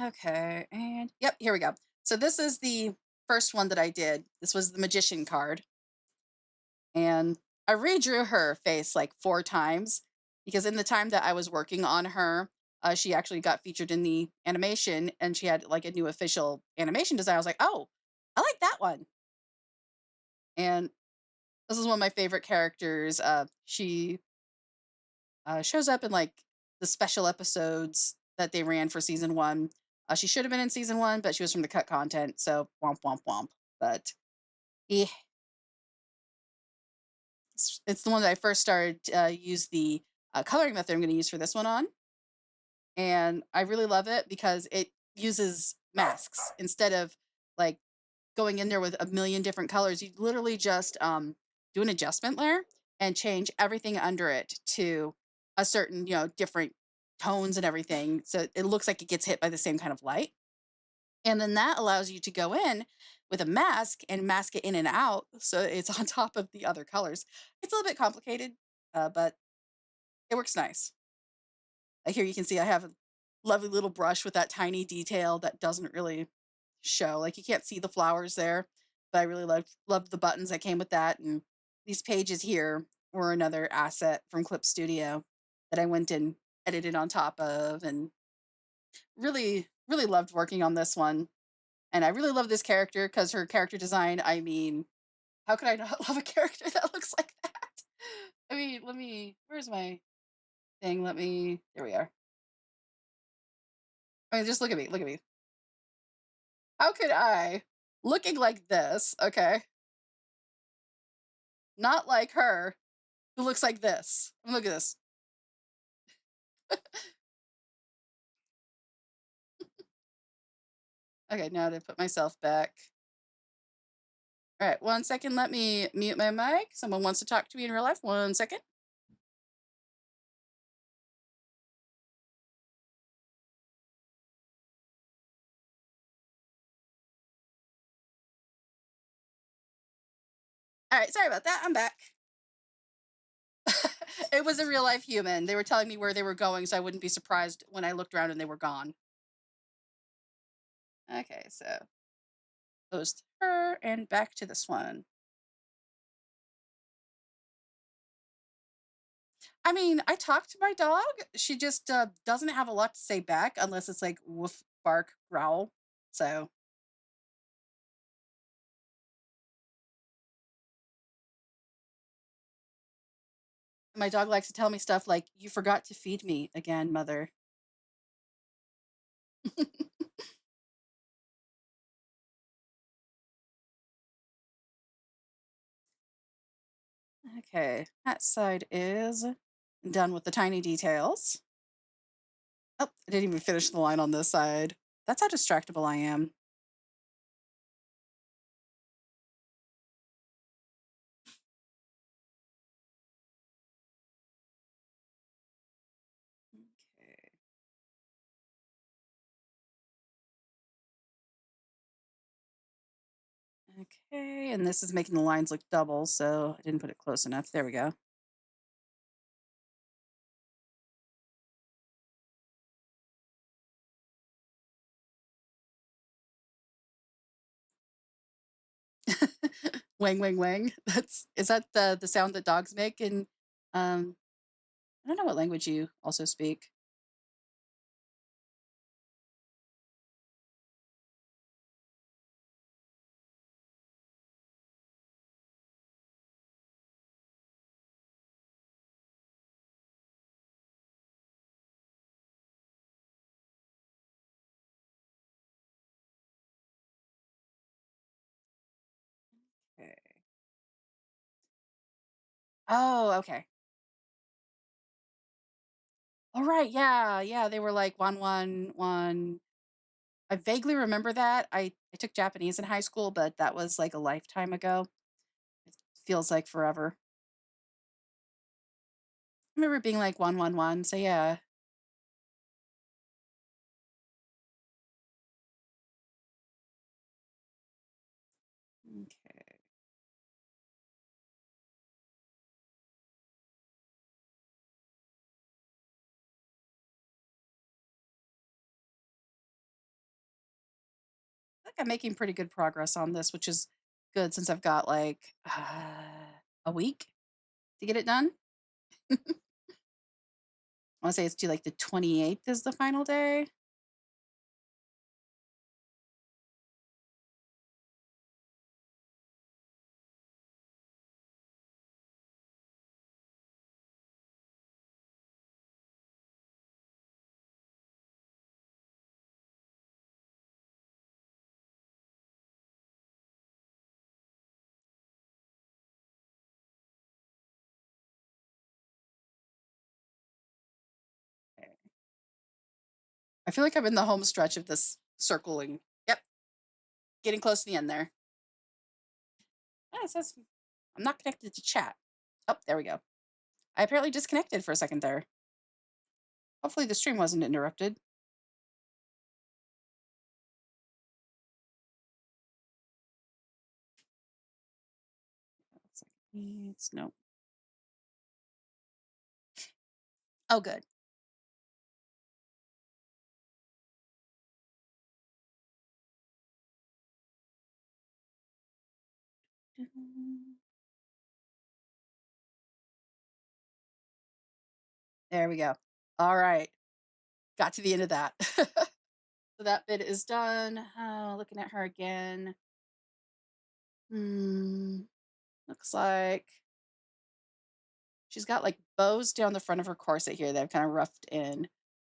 okay. And yep, here we go. So this is the first one that I did. This was the magician card. And I redrew her face like 4 times because in the time that I was working on her, she actually got featured in the animation and she had like a new official animation design. I was like, oh, I like that one. And this is one of my favorite characters. She shows up in like the special episodes that they ran for season one. She should have been in season one, but she was from the cut content. So womp, womp, womp. But yeah, it's the one that I first started to use the coloring method I'm going to use for this one on. And I really love it because it uses masks instead of like going in there with a million different colors. You literally just do an adjustment layer and change everything under it to a certain, different tones and everything. So it looks like it gets hit by the same kind of light. And then that allows you to go in with a mask and mask it in and out. So it's on top of the other colors. It's a little bit complicated, but it works nice. Here you can see I have a lovely little brush with that tiny detail that doesn't really show. Like you can't see the flowers there, but I really loved the buttons that came with that. And these pages here were another asset from Clip Studio that I went and edited on top of, and really loved working on this one. And I really love this character because her character design, I mean, how could I not love a character that looks like that? I mean, where's my thing? There we are. I mean, just look at me, look at me. How could I, looking like this, okay, not like her, who looks like this? Look at this. Okay, now to put myself back. All right, 1 second. Let me mute my mic. Someone wants to talk to me in real life. 1 second. All right, sorry about that. I'm back. It was a real life human. They were telling me where they were going, so I wouldn't be surprised when I looked around and they were gone. Okay, so goes to her and back to this one. I mean, I talk to my dog. She just doesn't have a lot to say back unless it's like woof, bark, growl. So my dog likes to tell me stuff like, "You forgot to feed me again, mother." Okay, that side is done with the tiny details. Oh, I didn't even finish the line on this side. That's how distractible I am. Okay. Okay, and this is making the lines look double, so I didn't put it close enough. There we go. Wang, wang, wang. Is that the sound that dogs make? And um, I don't know what language you also speak. Okay. Oh, okay. All right. Yeah, yeah. They were like one, one, one. I vaguely remember that. I took Japanese in high school, but that was like a lifetime ago. It feels like forever. I remember it being like 111. So yeah. Okay. I think I'm making pretty good progress on this, which is good since I've got like a week to get it done. I want to say it's due like the 28th is the final day. Okay. I feel like I'm in the home stretch of this circling. Yep, getting close to the end there. Ah, it says I'm not connected to chat. Oh, there we go. I apparently disconnected for a second there. Hopefully the stream wasn't interrupted. Looks like it's no. Oh, good. There we go. All right. Got to the end of that. So that bit is done. Looking at her again. Hmm. Looks like she's got like bows down the front of her corset here that I've kind of roughed in.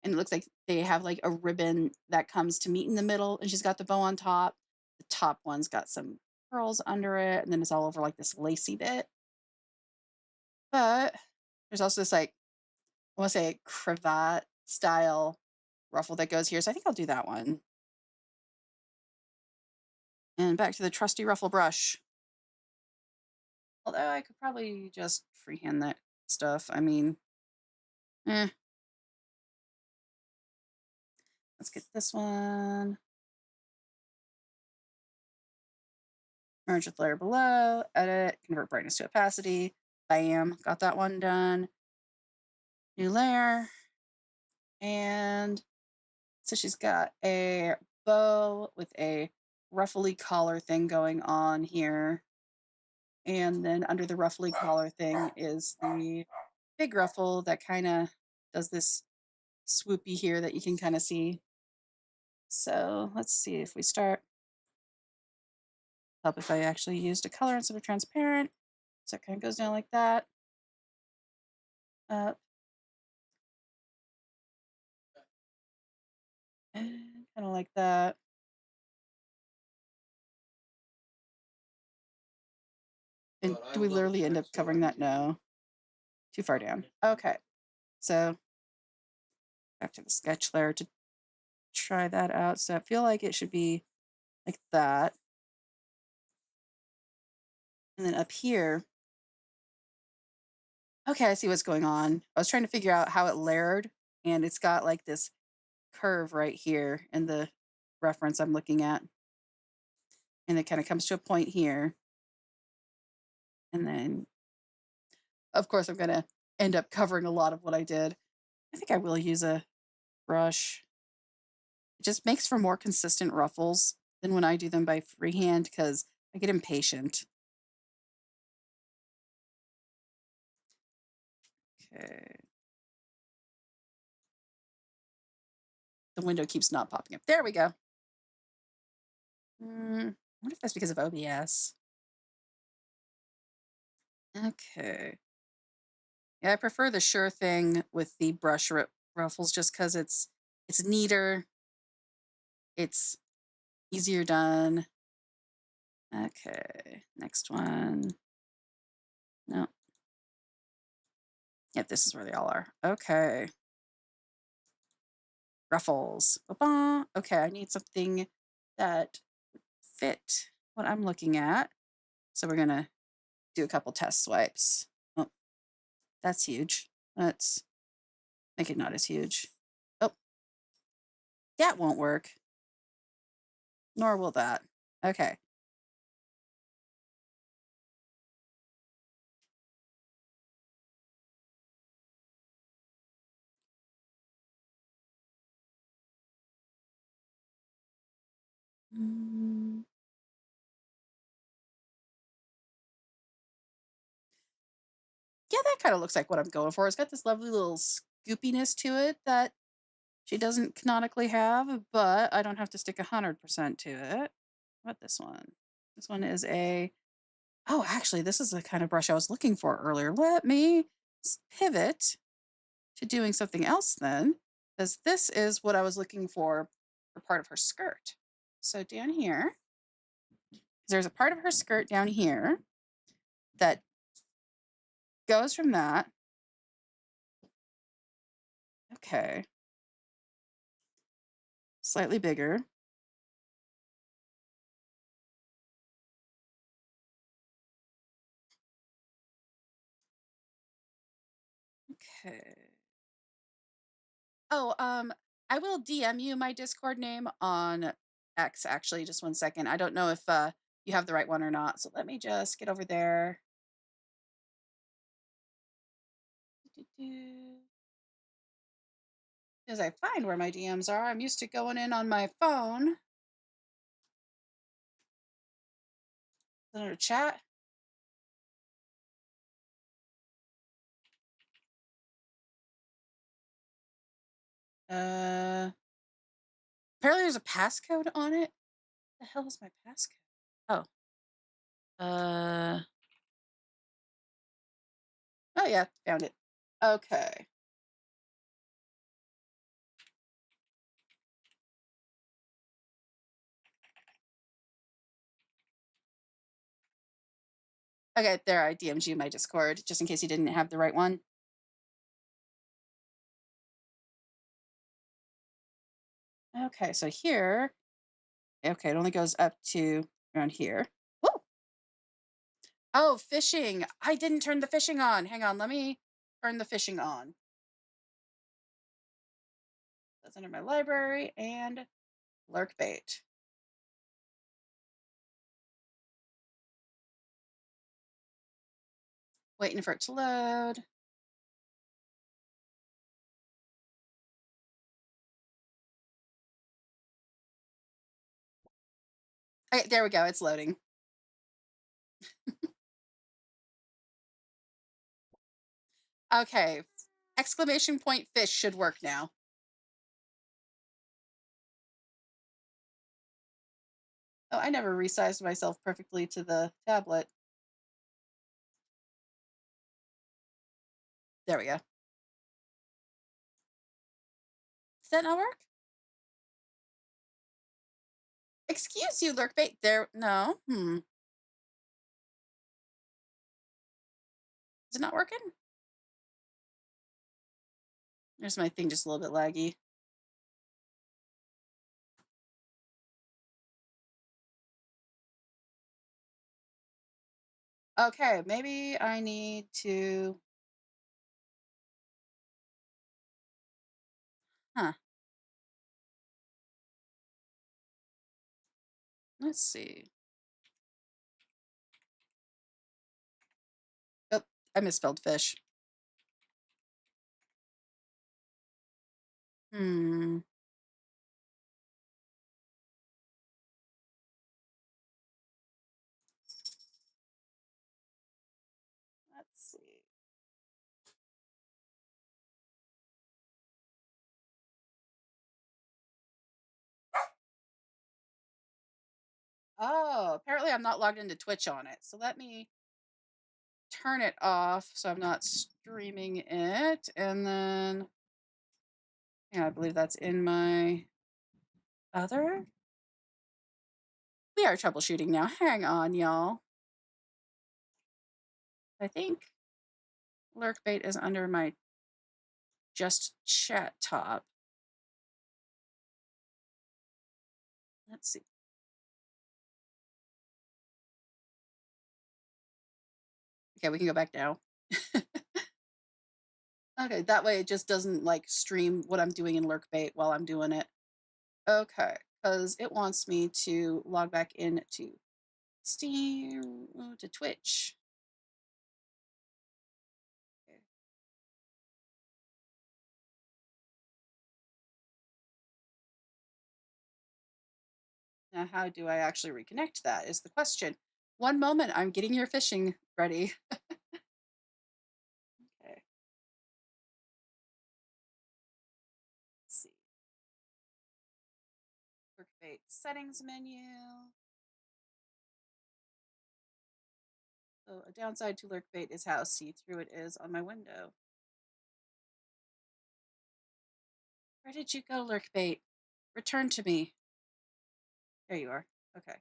And it looks like they have like a ribbon that comes to meet in the middle, and she's got the bow on top. The top one's got some pearls under it, and then it's all over like this lacy bit. But there's also this like, I want to say cravat style ruffle that goes here. So I think I'll do that one. And back to the trusty ruffle brush. Although I could probably just freehand that stuff. I mean, eh, let's get this one. Merge with layer below, edit, convert brightness to opacity. Bam, got that one done. New layer. And so she's got a bow with a ruffly collar thing going on here. And then under the ruffly collar thing is the big ruffle that kind of does this swoopy here that you can kind of see. So let's see if we start. Help if I actually used a color instead of transparent. So it kind of goes down like that. Up. And kind of like that. And do we literally end up covering that? No. Too far down. Okay. So back to the sketch layer to try that out. So I feel like it should be like that. And then up here, okay, I see what's going on. I was trying to figure out how it layered, and it's got like this curve right here in the reference I'm looking at. And it kind of comes to a point here. And then, of course, I'm going to end up covering a lot of what I did. I think I will use a brush. It just makes for more consistent ruffles than when I do them by freehand because I get impatient. Okay. The window keeps not popping up. There we go. I wonder if that's because of OBS. Okay. Yeah, I prefer the sure thing with the brush ruffles just because it's neater, it's easier done. Okay, next one. No. Yep, this is where they all are. Okay. Ruffles. Ba-ba. Okay, I need something that fit what I'm looking at. So we're gonna do a couple test swipes. Oh, that's huge. Let's make it not as huge. Oh, that won't work. Nor will that. Okay. Mm, yeah, that kind of looks like what I'm going for. It's got this lovely little scoopiness to it that she doesn't canonically have, but I don't have to stick 100% to it. What about this one? This one is a, oh, actually, this is the kind of brush I was looking for earlier. Let me pivot to doing something else then, because this is what I was looking for part of her skirt. So down here, there's a part of her skirt down here that goes from that. Okay. Slightly bigger. Okay. Oh, I will DM you my Discord name on X, actually. Just one second. I don't know if you have the right one or not. So let me just get over there. As I find where my DMs are, I'm used to going in on my phone. Under chat. Apparently there's a passcode on it. The hell is my passcode? Oh. Uh, oh yeah, found it. Okay. Okay, there, I DM'd you my Discord, just in case you didn't have the right one. Okay, so here, okay, it only goes up to around here. Woo! Oh, fishing. I didn't turn the fishing on. Hang on, let me turn the fishing on. That's under my library and lurk bait. Waiting for it to load. Okay, there we go. It's loading. Okay. Exclamation point fish should work now. Oh, I never resized myself perfectly to the tablet. There we go. Does that not work? Excuse you, lurk bait. There, no. Is it not working? There's my thing just a little bit laggy. Okay, maybe I need to. Huh. Let's see. Oh, I misspelled fish. Hmm. Let's see. Oh, apparently I'm not logged into Twitch on it. So let me turn it off so I'm not streaming it. And then, yeah, I believe that's in my other. We are troubleshooting now. Hang on, y'all. I think lurkbait is under my just chat top. Let's see. Okay, we can go back now. Okay, that way it just doesn't like stream what I'm doing in lurkbait while I'm doing it. Okay, because it wants me to log back into Steam, to Twitch. Okay. Now, how do I actually reconnect that is the question. One moment, I'm getting your fishing ready. Okay, let's see. Lurkbait settings menu. So a downside to lurkbait is how see-through it is on my window. Where did you go, lurkbait? Return to me. There you are. Okay.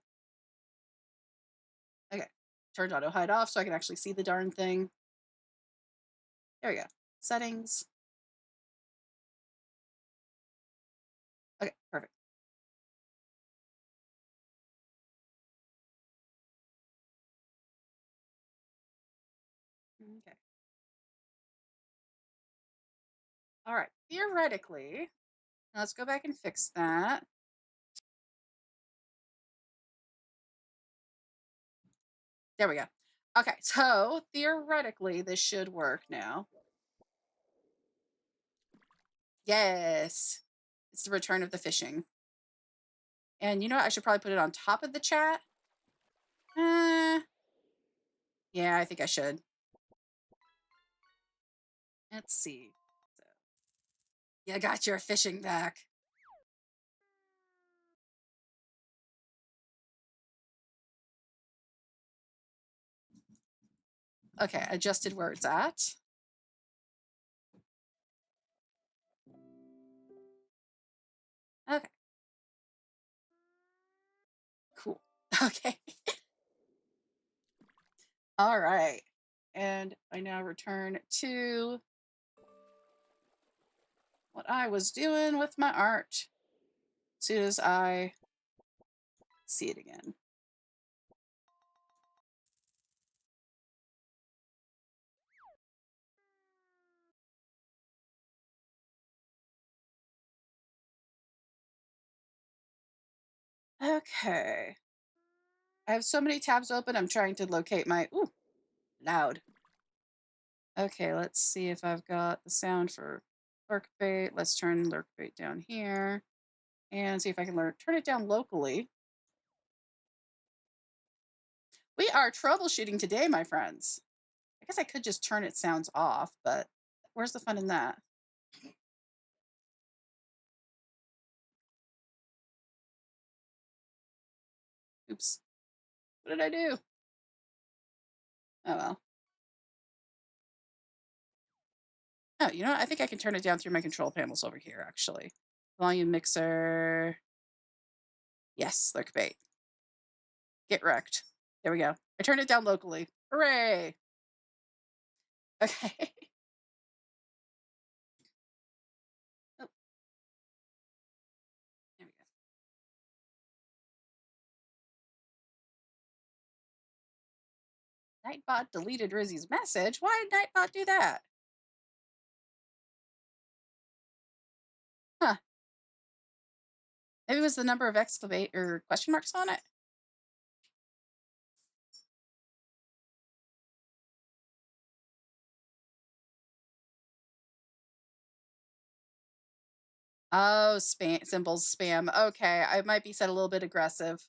Okay. Turned auto hide off so I can actually see the darn thing. There we go. Settings. Okay, perfect. Okay. All right. Theoretically, let's go back and fix that. There we go. Okay, so theoretically, this should work now. Yes. It's the return of the fishing. And you know what? I should probably put it on top of the chat. Yeah, I think I should. Let's see. So, You got your fishing back. Okay, adjusted where it's at. Okay, cool. Okay. All right. And I now return to what I was doing with my art as soon as I see it again. Okay. I have so many tabs open. I'm trying to locate my, ooh, loud. Okay, let's see if I've got the sound for lurk bait. Let's turn lurk bait down here and see if I can turn it down locally. We are troubleshooting today, my friends. I guess I could just turn its sounds off, but where's the fun in that? Oops. What did I do? Oh well. Oh, you know what? I think I can turn it down through my control panels over here, actually. Volume mixer. Yes, lurk bait. Get wrecked. There we go. I turned it down locally. Hooray! Okay. Oh, there we go. Nightbot deleted Rizzy's message. Why did Nightbot do that? Huh. Maybe it was the number of exclamate or question marks on it. Oh, spam symbols spam. Okay, I might be set a little bit aggressive.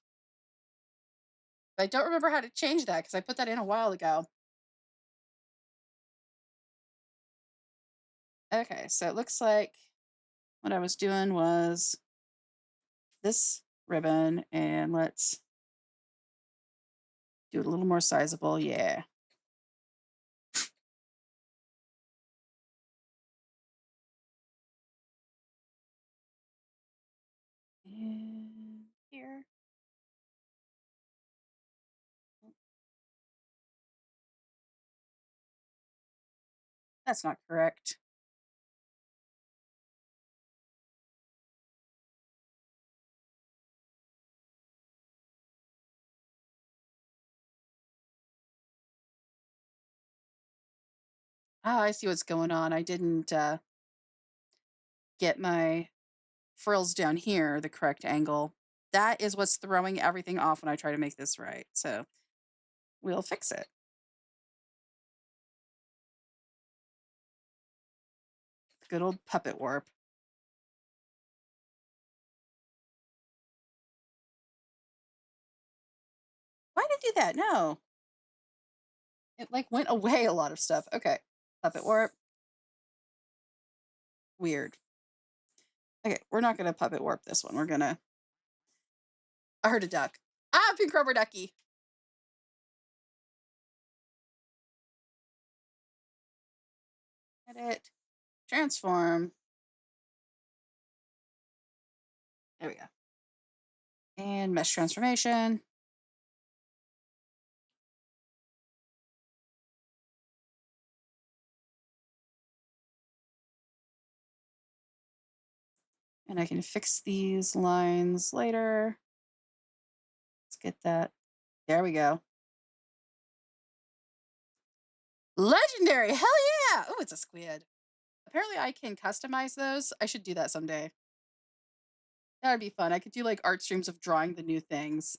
But I don't remember how to change that because I put that in a while ago. Okay, so it looks like what I was doing was this ribbon, and let's do it a little more sizable. Yeah. And here. That's not correct. Oh, I see what's going on. I didn't get my frills down here the correct angle. That is what's throwing everything off when I try to make this right. So we'll fix it. Good old puppet warp. Why did it do that? No. It like went away a lot of stuff. Okay. Puppet warp. Weird. Okay, we're not gonna puppet warp this one. We're gonna I heard a duck. Ah, pink rubber ducky. Edit. Transform. There we go. And mesh transformation. And I can fix these lines later. Let's get that. There we go. Legendary. Hell yeah. Oh, it's a squid. Apparently I can customize those. I should do that someday. That would be fun. I could do like art streams of drawing the new things.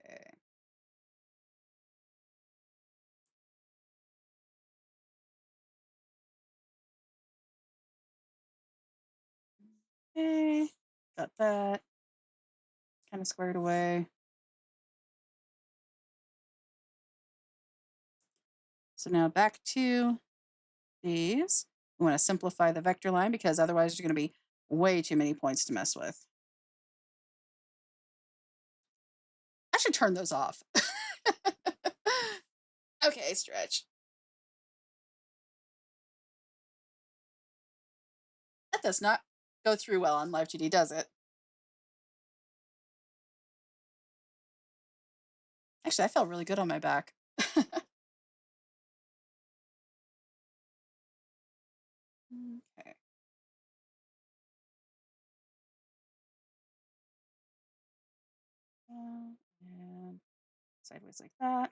Okay. Okay. Got that kind of squared away. So now back to these. We want to simplify the vector line because otherwise there's going to be way too many points to mess with. I should turn those off. Okay, stretch. That does not go through well on Live 2D, does it? Actually, I felt really good on my back. Okay. And sideways like that.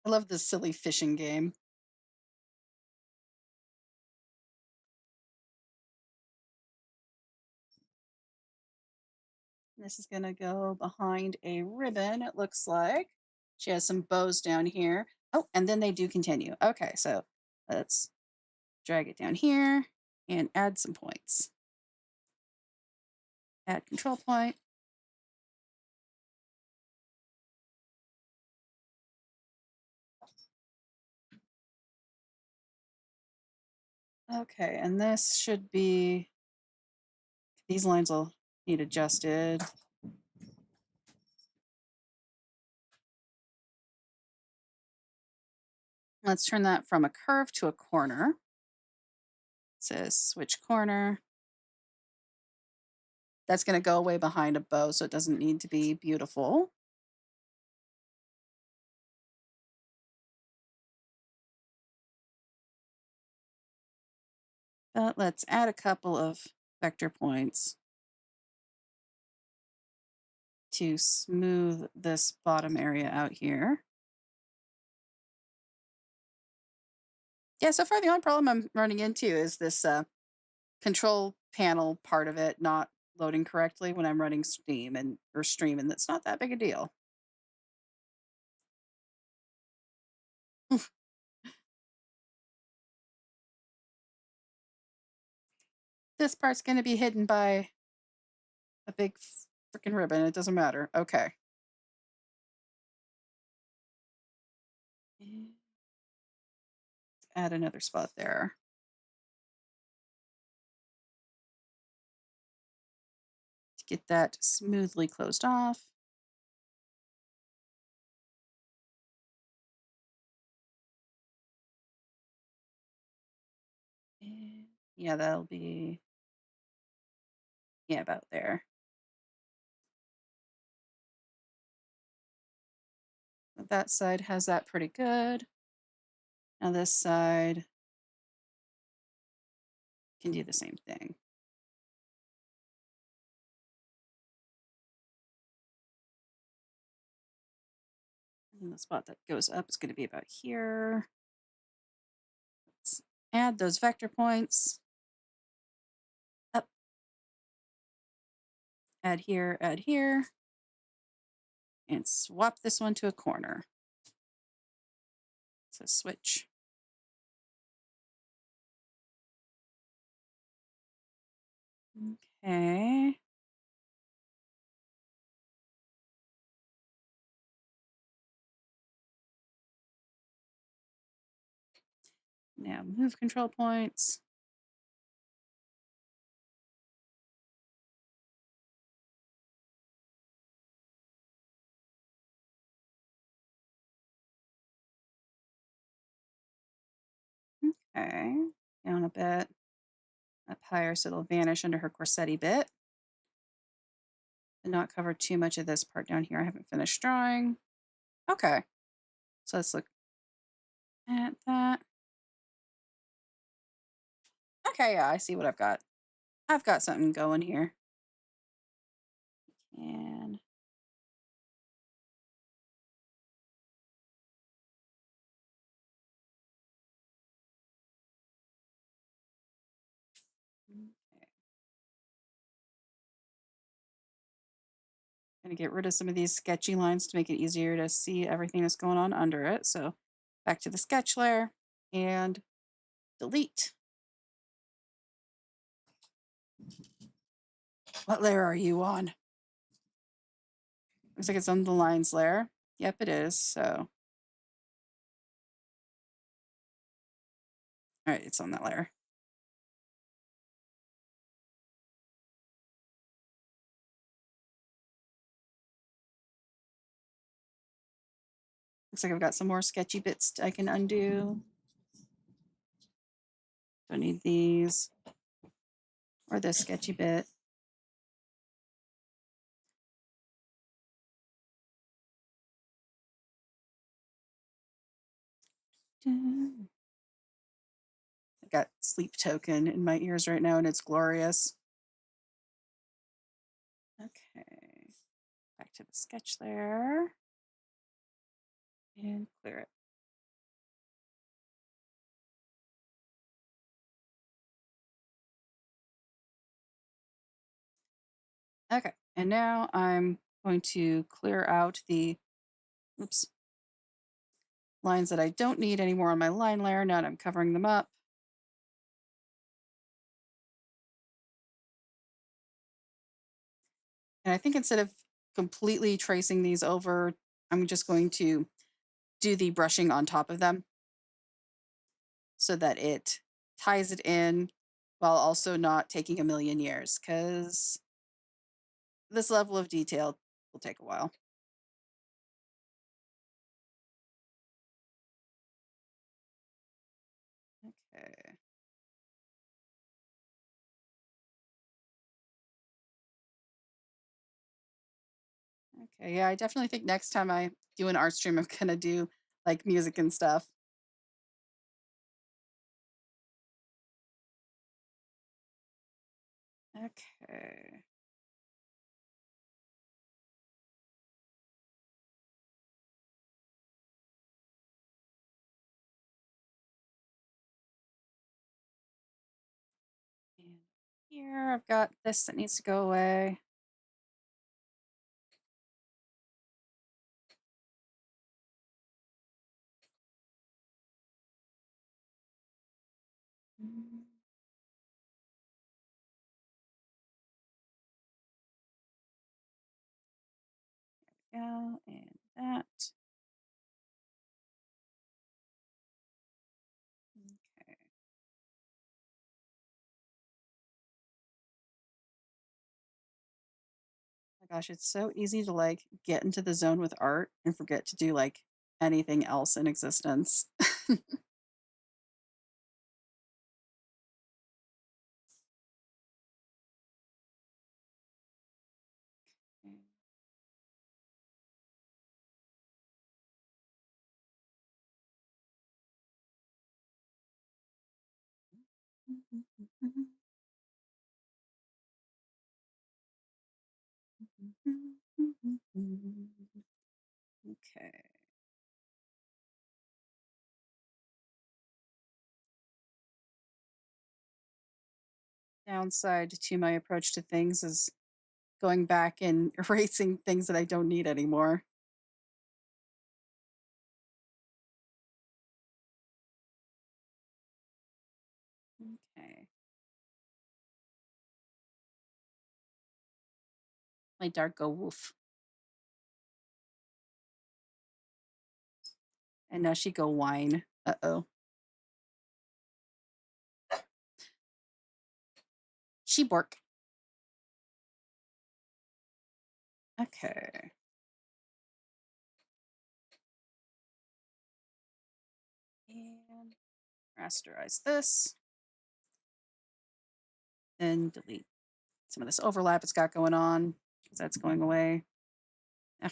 I love this silly fishing game. This is going to go behind a ribbon, it looks like. She has some bows down here. Oh, and then they do continue. Okay, so let's drag it down here and add some points. Add control point. Okay, and this should be, these lines will need adjusted. Let's turn that from a curve to a corner. It says switch corner. That's going to go away behind a bow, so it doesn't need to be beautiful. But let's add a couple of vector points to smooth this bottom area out here. Yeah, so far the only problem I'm running into is this control panel part of it not loading correctly when I'm running Steam and or stream, and that's not that big a deal. This part's going to be hidden by a big freaking ribbon. It doesn't matter. Okay. And add another spot there. To get that smoothly closed off. And yeah, that'll be, yeah, about there. That side has that pretty good. Now this side can do the same thing. And the spot that goes up is going to be about here. Let's add those vector points. Up. Add here, and swap this one to a corner. So switch. Okay. Now move control points. Okay. Down a bit. Up higher so it'll vanish under her corsetti bit. And not cover too much of this part down here. I haven't finished drawing. Okay. So let's look at that. Okay, yeah, I see what I've got. I've got something going here. And okay. Gonna get rid of some of these sketchy lines to make it easier to see everything that's going on under it. So back to the sketch layer and delete. What layer are you on? Looks like it's on the lines layer. Yep, it is. So, all right, it's on that layer. Looks like I've got some more sketchy bits I can undo. Don't need these or this sketchy bit. I got sleep token in my ears right now and it's glorious. Okay, back to the sketch layer and clear it. Okay, and now I'm going to clear out the, oops, lines that I don't need anymore on my line layer now that I'm covering them up. And I think instead of completely tracing these over, I'm just going to do the brushing on top of them so that it ties it in while also not taking a million years because this level of detail will take a while. Okay. Okay. Yeah, I definitely think next time I do an art stream, I'm gonna do like music and stuff. Okay. And here I've got this that needs to go away. Mm, yeah, and that. Okay. My gosh, it's so easy to like get into the zone with art and forget to do like anything else in existence. Okay. Downside to my approach to things is going back and erasing things that I don't need anymore. Okay. My dark go woof. And now she go whine. Uh-oh. She bork. Okay. And rasterize this. And delete some of this overlap it's got going on because that's going away. Ah,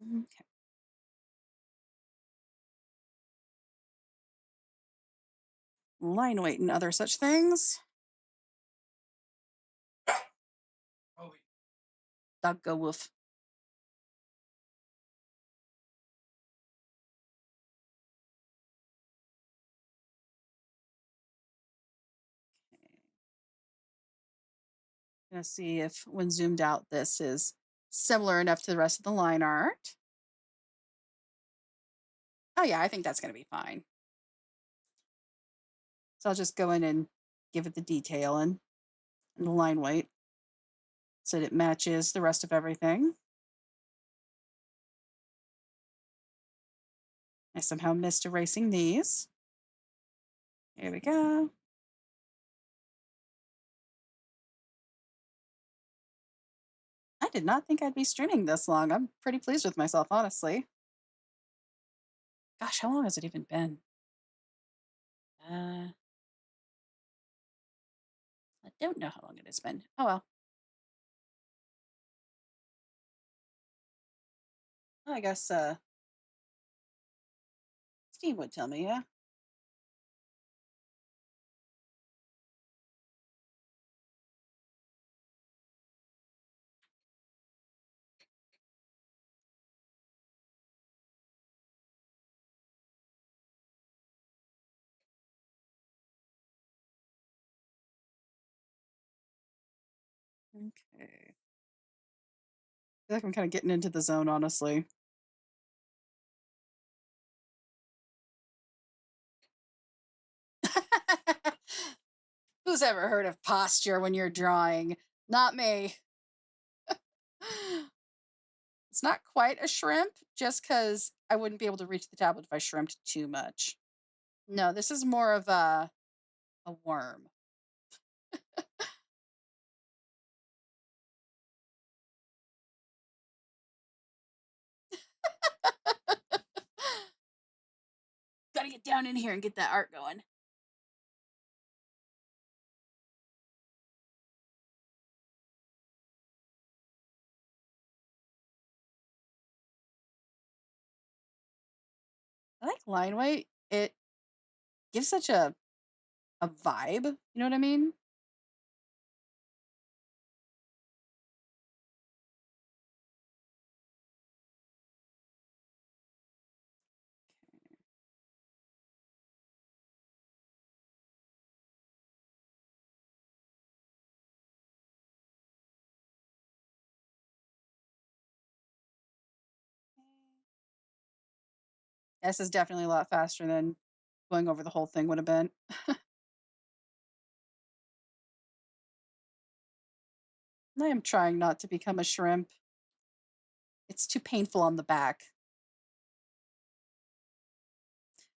okay. Line weight and other such things. Dog go woof. Gonna see if when zoomed out, this is similar enough to the rest of the line art. Oh yeah, I think that's gonna be fine. So I'll just go in and give it the detail and the line weight so that it matches the rest of everything. I somehow missed erasing these. Here we go. I did not think I'd be streaming this long. I'm pretty pleased with myself, honestly. Gosh, how long has it even been? Uh, I don't know how long it has been. Oh well. I guess Steve would tell me, yeah. Okay. I feel like I'm kind of getting into the zone, honestly. Who's ever heard of posture when you're drawing? Not me. It's not quite a shrimp, just because I wouldn't be able to reach the tablet if I shrimped too much. No, this is more of a worm. Gotta get down in here and get that art going. I like line weight. It gives such a vibe. You know what I mean? This is definitely a lot faster than going over the whole thing would have been. I am trying not to become a shrimp. It's too painful on the back.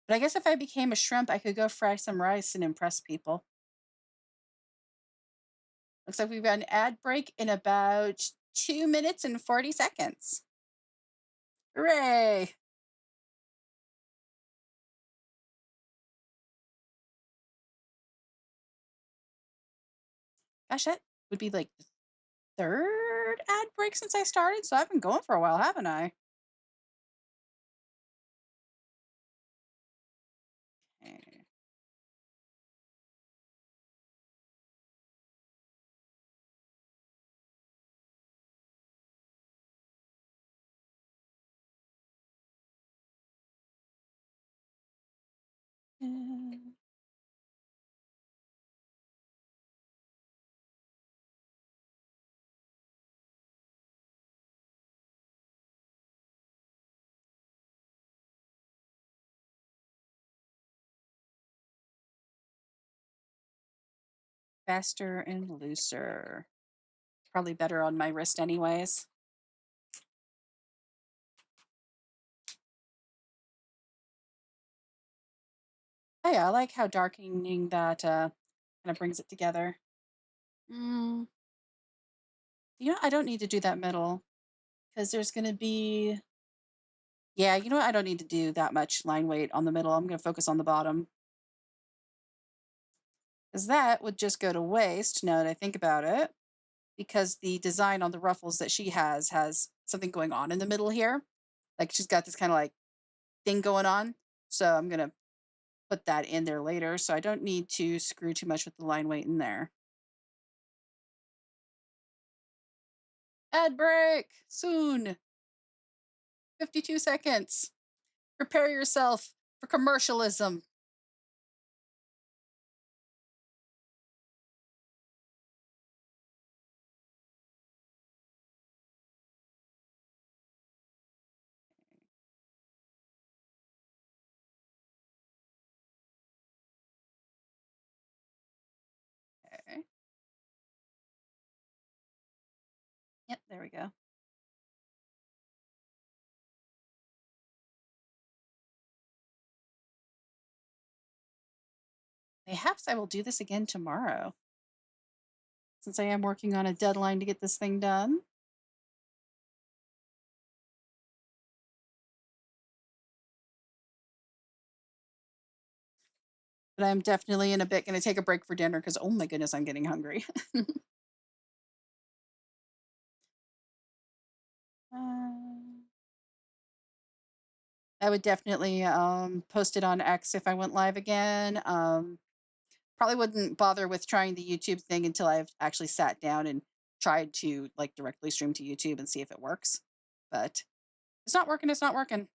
But I guess if I became a shrimp, I could go fry some rice and impress people. Looks like we've got an ad break in about 2 minutes and 40 seconds. Hooray! Gosh, that would be like the third ad break since I started. So I've been going for a while, haven't I? Okay. Faster and looser. Probably better on my wrist, anyways. Oh, yeah, I like how darkening that kind of brings it together. Mm, I don't need to do that middle because there's going to be, yeah, I don't need to do that much line weight on the middle. I'm going to focus on the bottom because that would just go to waste now that I think about it. Because the design on the ruffles that she has something going on in the middle here. Like she's got this kind of like thing going on. So I'm going to put that in there later. So I don't need to screw too much with the line weight in there. Ad break soon. 52 seconds. Prepare yourself for commercialism. Okay. Yep, there we go. Perhaps I will do this again tomorrow since I am working on a deadline to get this thing done. But I'm definitely in a bit going to take a break for dinner because, oh my goodness, I'm getting hungry. Um, I would definitely post it on X if I went live again. Probably wouldn't bother with trying the YouTube thing until I've actually sat down and tried to like directly stream to YouTube and see if it works. But it's not working. It's not working.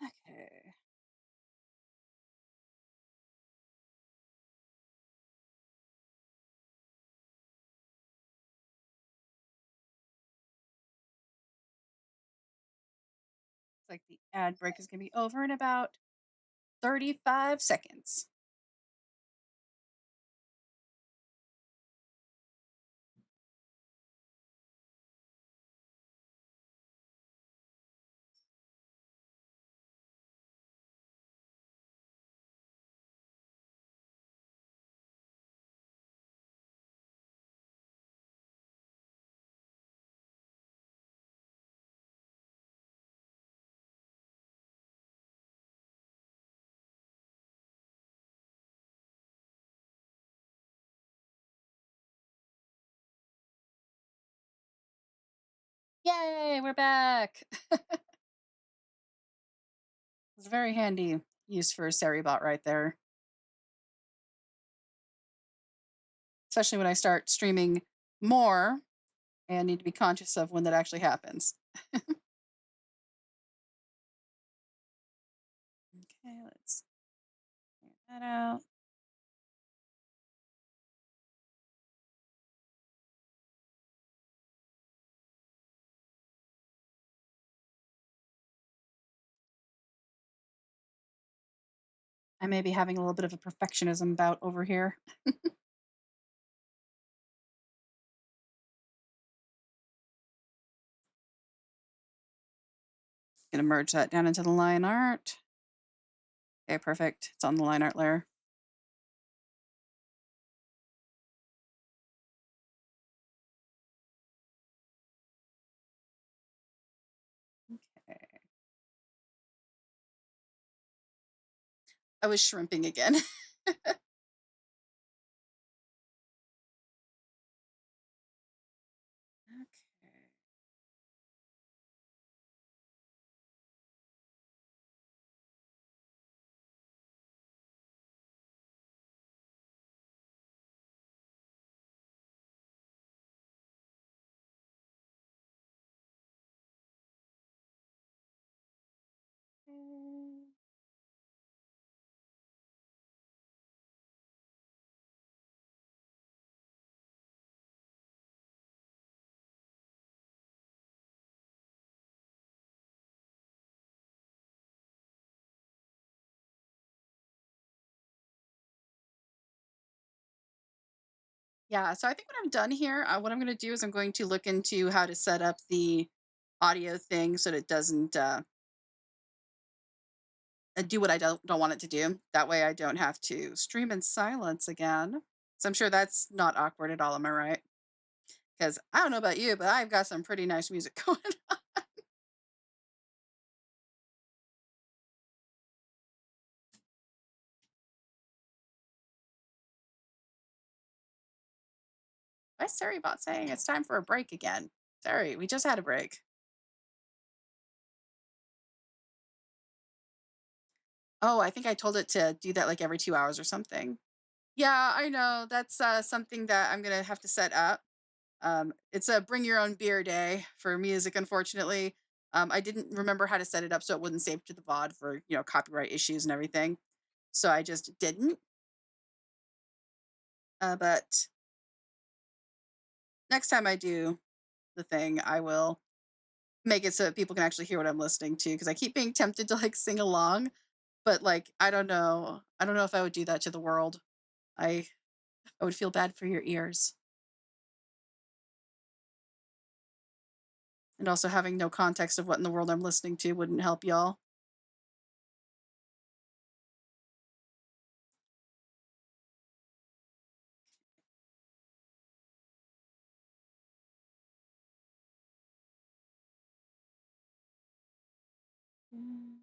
Okay. It's like the ad break is going to be over in about 35 seconds. Yay, we're back. It's very handy use for a Seribot right there, especially when I start streaming more and need to be conscious of when that actually happens. Okay, let's clear that out. I may be having a little bit of a perfectionism bout over here. Gonna merge that down into the line art. Okay, perfect. It's on the line art layer. Okay. I was shrimping again. Okay. Yeah, so I think when I'm done here, what I'm going to do is I'm going to look into how to set up the audio thing so that it doesn't do what I don't want it to do. That way I don't have to stream in silence again. So I'm sure that's not awkward at all. Am I right? Because I don't know about you, but I've got some pretty nice music going on. Why is Siri bot saying it's time for a break again? Sorry, we just had a break. Oh, I think I told it to do that like every 2 hours or something. Yeah, I know. That's something that I'm gonna have to set up. It's a bring your own beer day for music, unfortunately. I didn't remember how to set it up so it wouldn't save to the VOD for, copyright issues and everything. So I just didn't. But next time I do the thing, I will make it so that people can actually hear what I'm listening to because I keep being tempted to like sing along, but like I don't know. I don't know if I would do that to the world. I I would feel bad for your ears. And also having no context of what in the world I'm listening to wouldn't help y'all. Mm.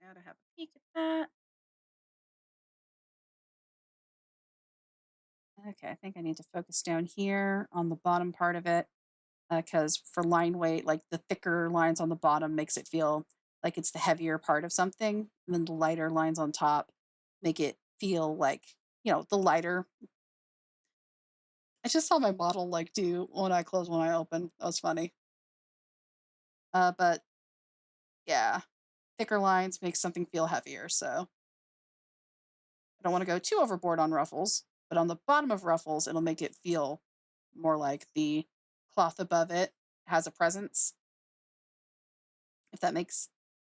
Now to have a peek at that. Okay, I think I need to focus down here on the bottom part of it because for line weight, like the thicker lines on the bottom makes it feel like it's the heavier part of something, and then the lighter lines on top make it feel like the lighter. I just saw my model like do one eye close, one eye open. That was funny. But yeah, thicker lines make something feel heavier. So I don't want to go too overboard on ruffles, but on the bottom of ruffles, it'll make it feel more like the cloth above it has a presence, if that makes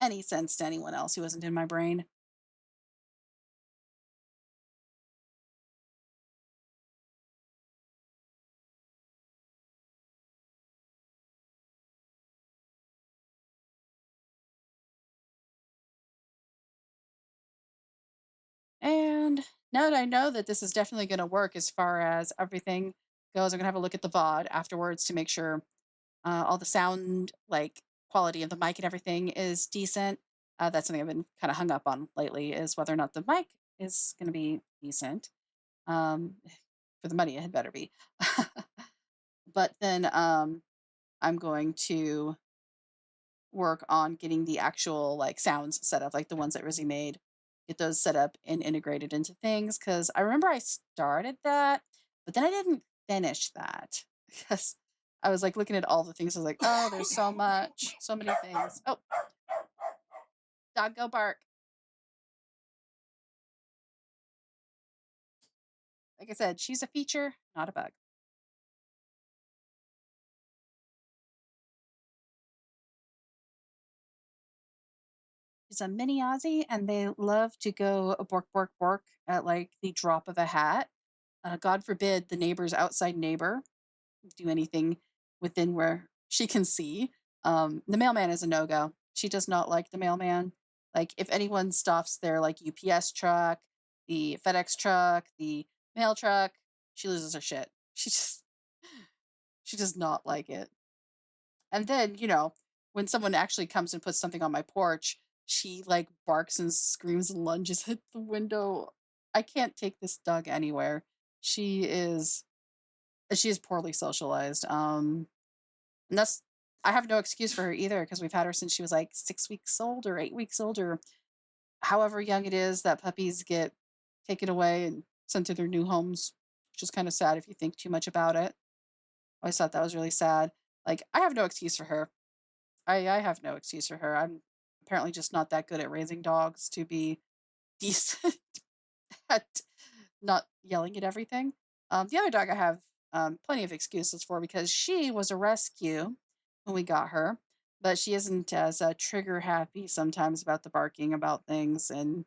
any sense to anyone else who isn't in my brain. And now that I know that this is definitely going to work as far as everything goes, I'm going to have a look at the VOD afterwards to make sure all the sound, like quality of the mic and everything, is decent. That's something I've been kind of hung up on lately is whether or not the mic is going to be decent. Um, for the money, it had better be. But then I'm going to work on getting the actual like sounds set up, like the ones that Rizzy made. Get those set up and integrated into things because I remember I started that, but then I didn't finish that because I was like looking at all the things. I was like, oh, there's so much, so many things. Oh, dog, go bark. Like I said, she's a feature, not a bug. She's a mini Aussie, and they love to go bork, bork, bork at like the drop of a hat. God forbid the neighbor's outside neighbor do anything within where she can see. The mailman is a no go. She does not like the mailman. Like if anyone stops their like UPS truck, the FedEx truck, the mail truck, she loses her shit. She does not like it. And then, when someone actually comes and puts something on my porch, she like barks and screams and lunges at the window. I can't take this dog anywhere. She is she is poorly socialized. And that's I have no excuse for her either because we've had her since she was like 6 weeks old or 8 weeks old or however young it is that puppies get taken away and sent to their new homes, which is kind of sad if you think too much about it. I always thought that was really sad. Like, I have no excuse for her. I have no excuse for her. I'm apparently just not that good at raising dogs to be decent at not yelling at everything. The other dog I have plenty of excuses for because she was a rescue when we got her, but she isn't as trigger happy sometimes about the barking about things. And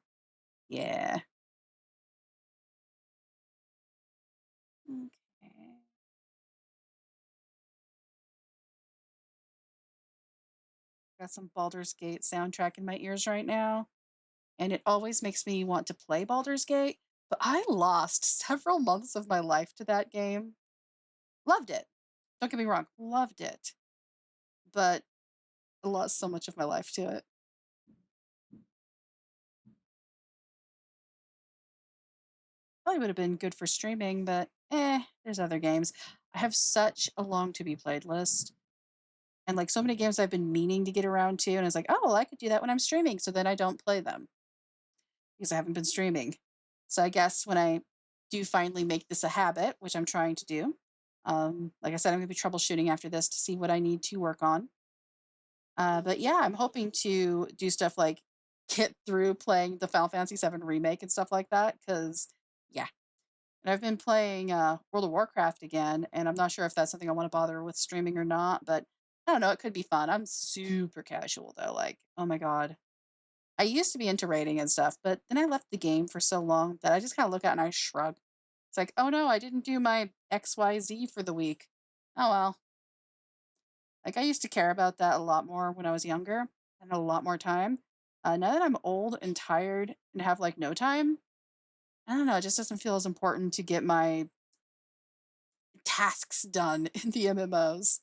yeah. Okay. Got some Baldur's Gate soundtrack in my ears right now, and it always makes me want to play Baldur's Gate, but I lost several months of my life to that game. Loved it. Don't get me wrong, loved it, but I lost so much of my life to it. Probably would have been good for streaming, but there's other games. I have such a long to be played list. And like so many games I've been meaning to get around to, and it's like, oh, well, I could do that when I'm streaming. So then I don't play them because I haven't been streaming. So I guess when I do finally make this a habit, which I'm trying to do, like I said, I'm going to be troubleshooting after this to see what I need to work on. But yeah, I'm hoping to do stuff like get through playing the Final Fantasy VII remake and stuff like that. Because yeah, and I've been playing World of Warcraft again, and I'm not sure if that's something I want to bother with streaming or not. But I don't know. It could be fun. I'm super casual though. Like, oh my god, I used to be into rating and stuff, but then I left the game for so long that I just kind of look at it and I shrug. It's like, oh no, I didn't do my XYZ for the week. Oh well. Like I used to care about that a lot more when I was younger and a lot more time. Now that I'm old and tired and have like no time, I don't know. It just doesn't feel as important to get my tasks done in the MMOs.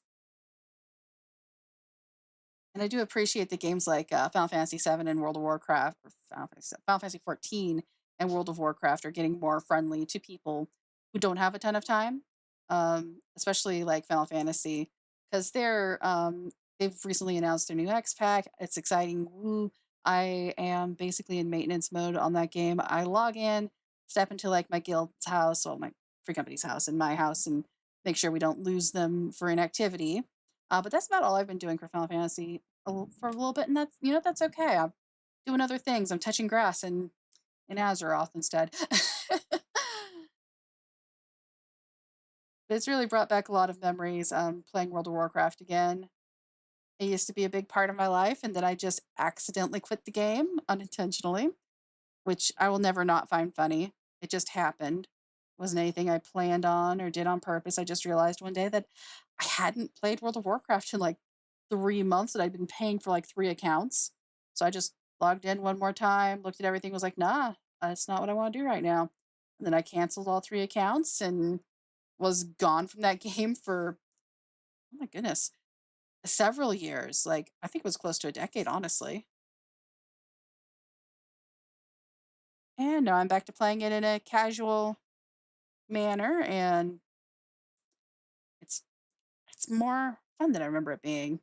And I do appreciate the games like Final Fantasy VII and World of Warcraft, or Final Fantasy 14 and World of Warcraft are getting more friendly to people who don't have a ton of time, especially like Final Fantasy, because they've recently announced their new X Pack. It's exciting. Woo! I am basically in maintenance mode on that game. I log in, step into like my guild's house, well, my free company's house and my house, and make sure we don't lose them for inactivity. But that's about all I've been doing for Final Fantasy for a little bit, and that's okay. I'm doing other things. I'm touching grass in Azeroth instead. But it's really brought back a lot of memories. Playing World of Warcraft again. It used to be a big part of my life, and then I just accidentally quit the game unintentionally, which I will never not find funny. It just happened. Wasn't anything I planned on or did on purpose. I just realized one day that I hadn't played World of Warcraft in like 3 months and I'd been paying for like three accounts. So I just logged in one more time, looked at everything, was like, nah, that's not what I want to do right now. And then I canceled all three accounts and was gone from that game for, oh my goodness, several years. Like, I think it was close to a decade, honestly. And now I'm back to playing it in a casual manner, and it's it's more fun than I remember it being.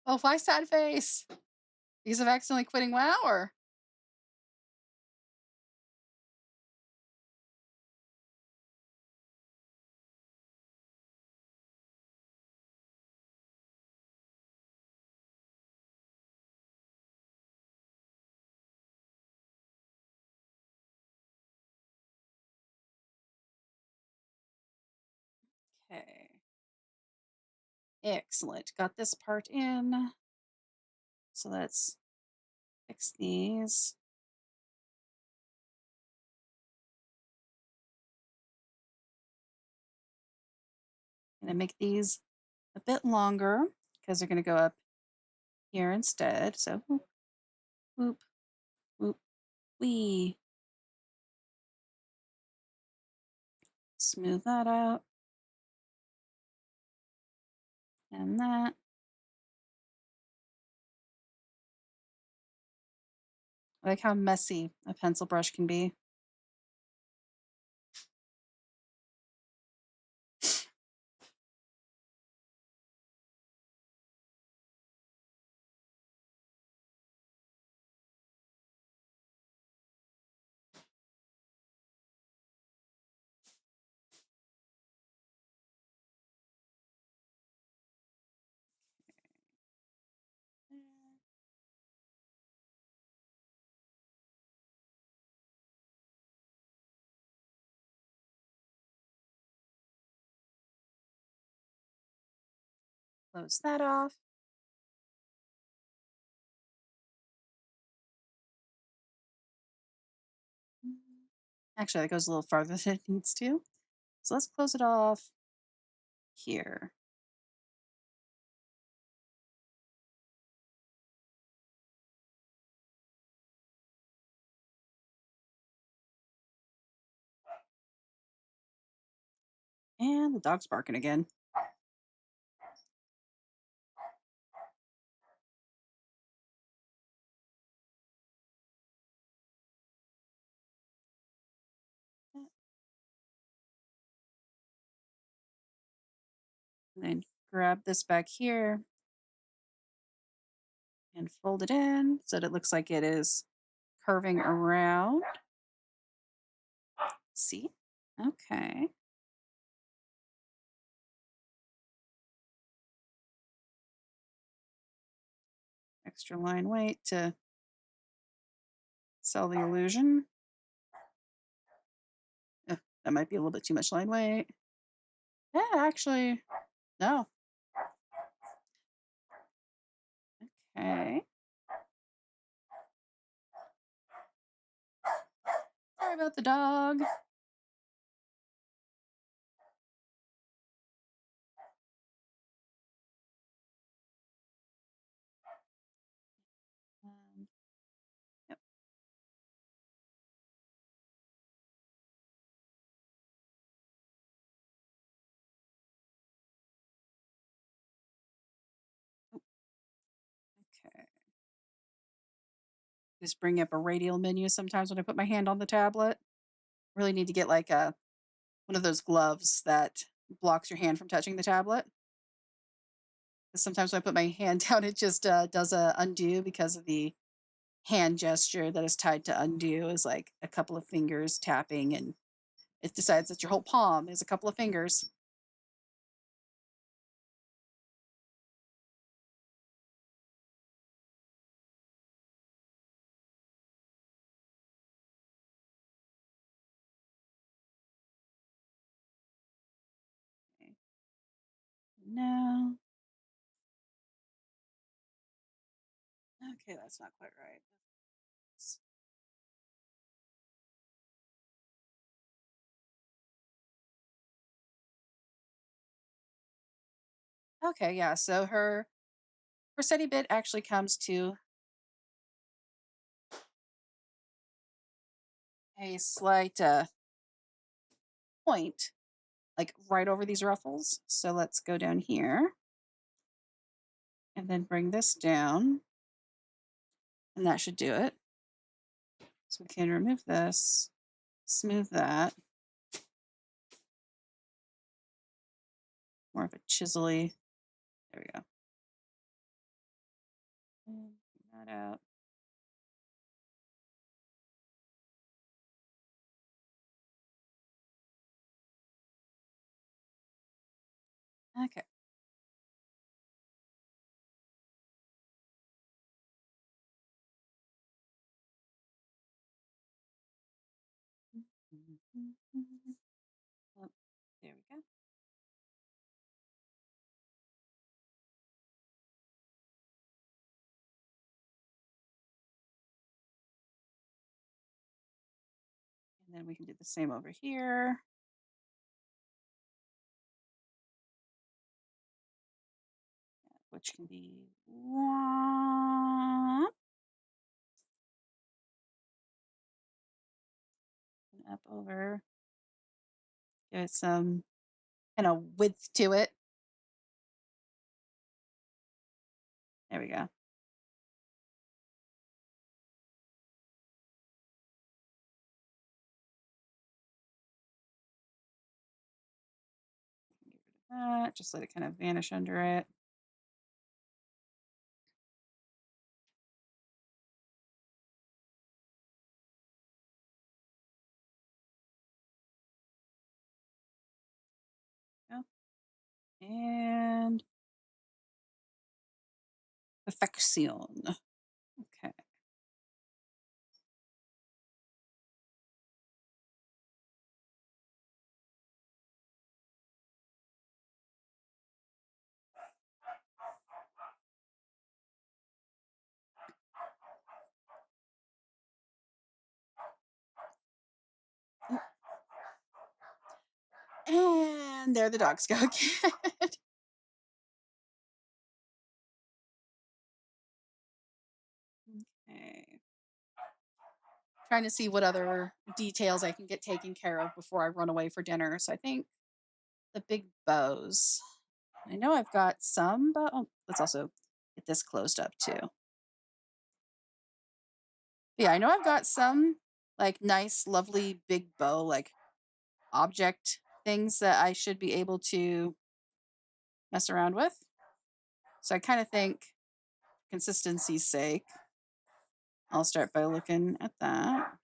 Oh, why sad face? Because of accidentally quitting WoW, or okay. Excellent. Got this part in. So let's fix these. Gonna make these a bit longer because they're gonna go up here instead. So whoop, whoop, whoop, wee. Smooth that out. And that. I like how messy a pencil brush can be. Close that off. Actually, that goes a little farther than it needs to. So let's close it off here. And the dog's barking again. And then grab this back here and fold it in so that it looks like it is curving around. See? Okay. Extra line weight to sell the illusion. That might be a little bit too much line weight. Yeah, actually, no. Okay. Sorry about the dog. Um, yep. Okay. Just bring up a radial menu sometimes when I put my hand on the tablet. Really need to get like a one of those gloves that blocks your hand from touching the tablet. 'Cause sometimes when I put my hand down, it just does a undo because of the hand gesture that is tied to undo is like a couple of fingers tapping, and it decides that your whole palm is a couple of fingers. Okay. No. Okay, that's not quite right. S- Okay, yeah. So her steady bit actually comes to a slight point, like right over these ruffles. So let's go down here and then bring this down, and that should do it. So we can remove this, smooth that, more of a chisely. There we go. And bring that out. Okay. Oh, there we go. And then we can do the same over here, which can be up over. Give it some kind of width to it. There we go. Get rid of that. Just let it kind of vanish under it. Go. And perfection. Okay. And there the dogs go again. Okay. Trying to see what other details I can get taken care of before I run away for dinner. So I think the big bows. I know I've got some, but oh, let's also get this closed up too. Yeah, I know I've got some like nice, lovely big bow, like object things that I should be able to mess around with. So I kind of think, consistency's sake, I'll start by looking at that.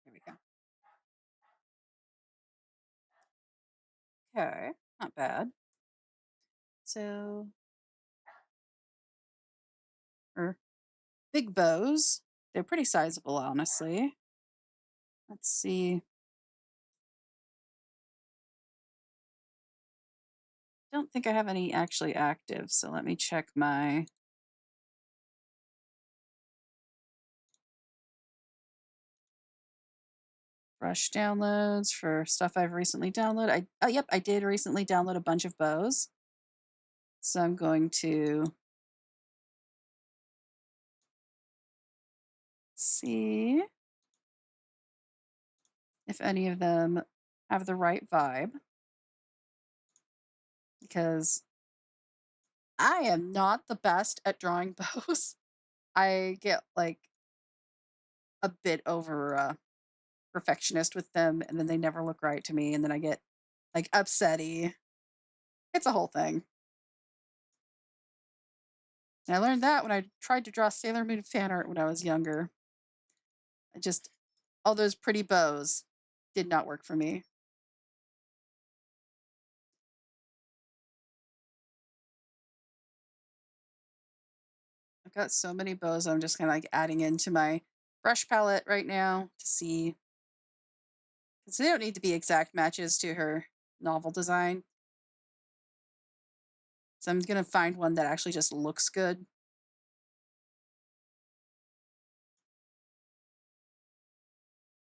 Here we go. Okay, not bad. So, or big bows. They're pretty sizable, honestly. Let's see. Don't think I have any actually active, so let me check my brush downloads for stuff I've recently downloaded. Yep, I did recently download a bunch of bows. So I'm going to see if any of them have the right vibe because I am not the best at drawing bows. I get like a bit over perfectionist with them and then they never look right to me and then I get like upsetty. It's a whole thing. And I learned that when I tried to draw Sailor Moon fan art when I was younger. I just all those pretty bows did not work for me. I've got so many bows I'm just kind of like adding into my brush palette right now to see because they don't need to be exact matches to her novel design. So I'm gonna find one that actually just looks good.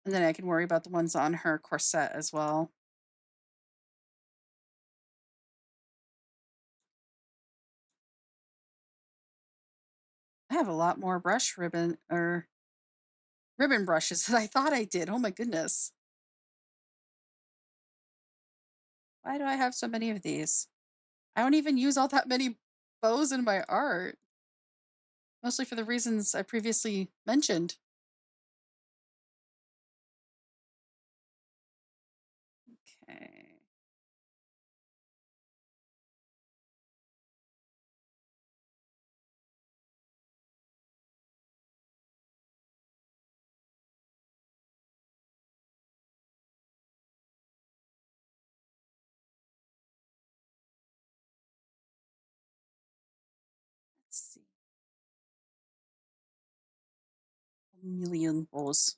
And then I can worry about the ones on her corset as well. I have a lot more brush ribbon or ribbon brushes than I thought I did. Oh my goodness. Why do I have so many of these? I don't even use all that many bows in my art, mostly for the reasons I previously mentioned. Okay. Let's see. A million bows.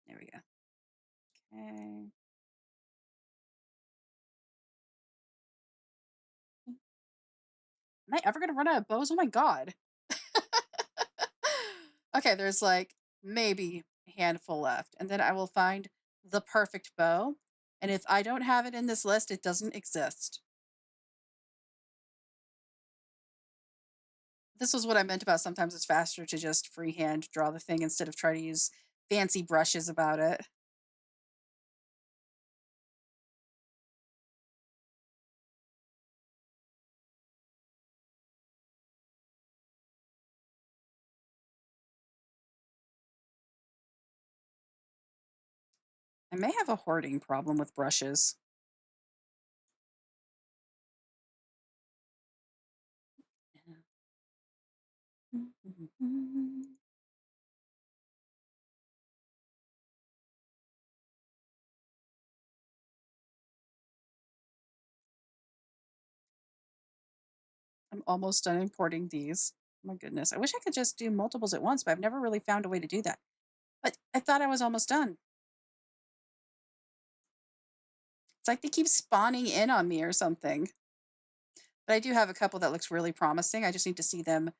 There we go. Okay. Am I ever going to run out of bows? Oh my God. Okay, there's like maybe a handful left. And then I will find the perfect bow. And if I don't have it in this list, it doesn't exist. This was what I meant about sometimes it's faster to just freehand draw the thing instead of try to use fancy brushes about it. I may have a hoarding problem with brushes. I'm almost done importing these. My goodness. I wish I could just do multiples at once, but I've never really found a way to do that. But I thought I was almost done. It's like they keep spawning in on me or something. But I do have a couple that looks really promising. I just need to see them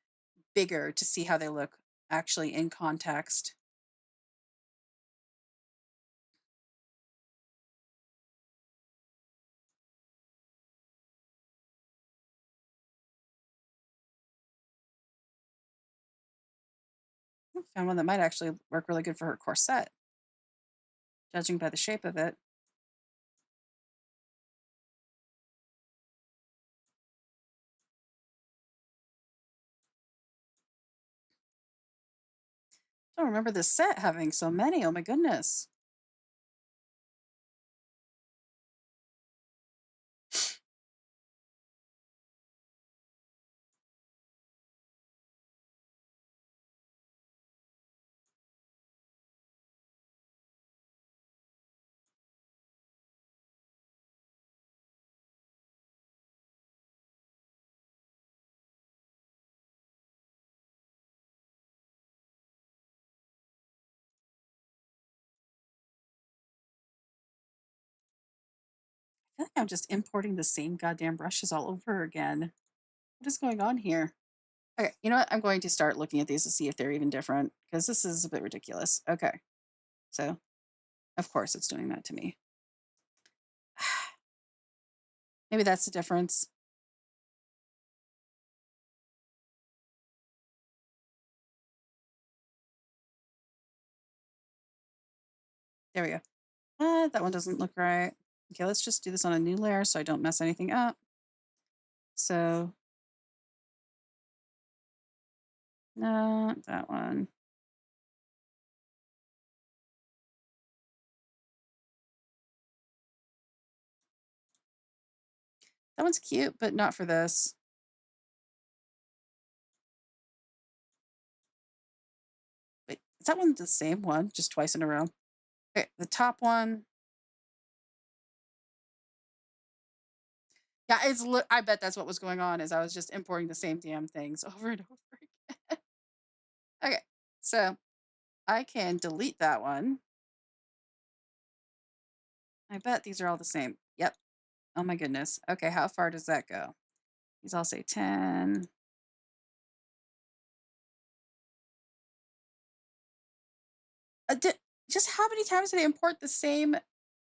bigger to see how they look actually in context. I found one that might actually work really good for her corset, judging by the shape of it. I don't remember this set having so many. Oh my goodness. I feel like I'm just importing the same goddamn brushes all over again. What is going on here? Okay, you know what? I'm going to start looking at these to see if they're even different because this is a bit ridiculous. Okay, so of course it's doing that to me. Maybe that's the difference. There we go. That one doesn't look right. Okay, let's just do this on a new layer so I don't mess anything up. So, no, that one. That one's cute, but not for this. Wait, is that one the same one, just twice in a row? Okay, the top one. Yeah, I bet that's what was going on is I was just importing the same damn things over and over again. Okay, so I can delete that one. I bet these are all the same. Yep. Oh my goodness. Okay, how far does that go? These all say 10. Uh, di- just how many times did I import the same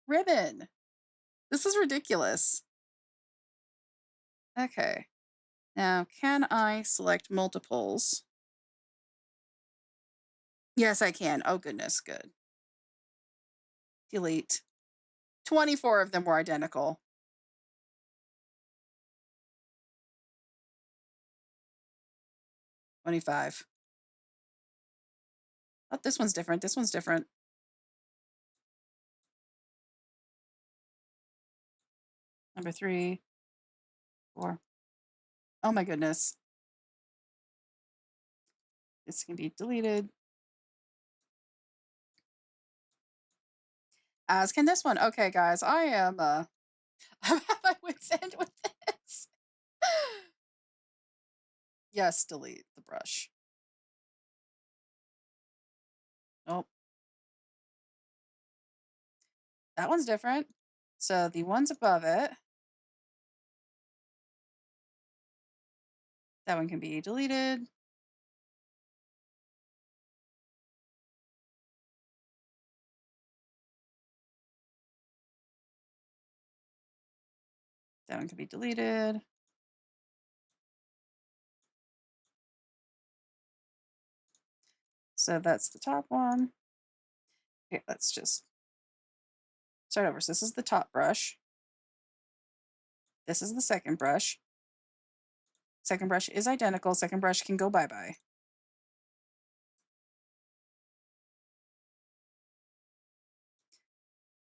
ribbon? This is ridiculous. Okay. Now, can I select multiples? Yes, I can. Oh, goodness. Good. Delete. 24 of them were identical. 25. Oh, this one's different. This one's different. Number 3, 4. Oh, my goodness. This can be deleted. As can this one. Okay, guys. I am I'm at my wit's end with this. Yes, delete the brush. Oh, that one's different. So the ones above it, that one can be deleted. That one can be deleted. So that's the top one. Okay, let's just start over. So this is the top brush. This is the second brush. Second brush is identical. Second brush can go bye-bye.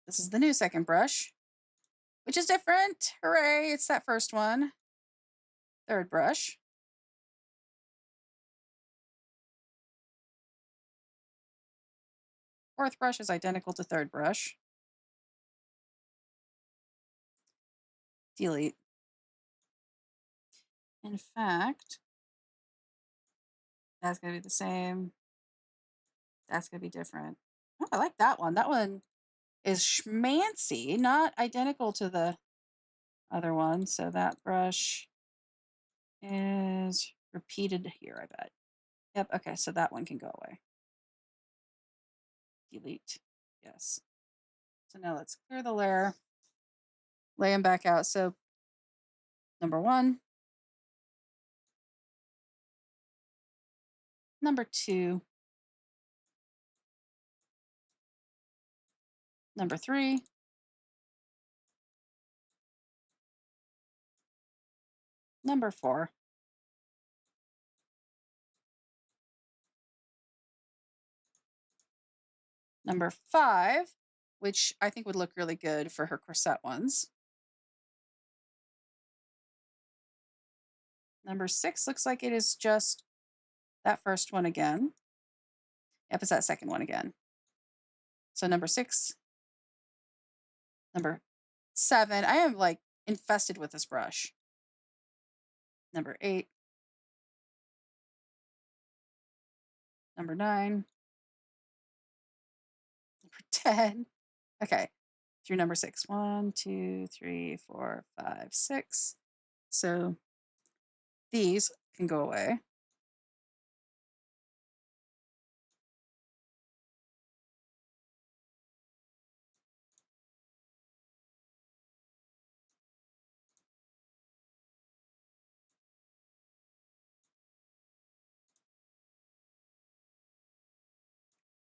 This is the new second brush, which is different. Hooray, it's that first one. Third brush. Fourth brush is identical to third brush. Delete. In fact, that's going to be the same. That's going to be different. Oh, I like that one. That one is schmancy, not identical to the other one. So that brush is repeated here, I bet. Yep. Okay. So that one can go away. Delete. Yes. So now let's clear the layer, lay them back out. So number one, number two, number three, number four, number five, which I think would look really good for her corset ones. Number six looks like it is just that first one again. Yep, it's that second one again. So number six, number seven. I am like infested with this brush. Number eight, number nine, number 10. Okay, through number six. One, two, three, four, five, six. So these can go away.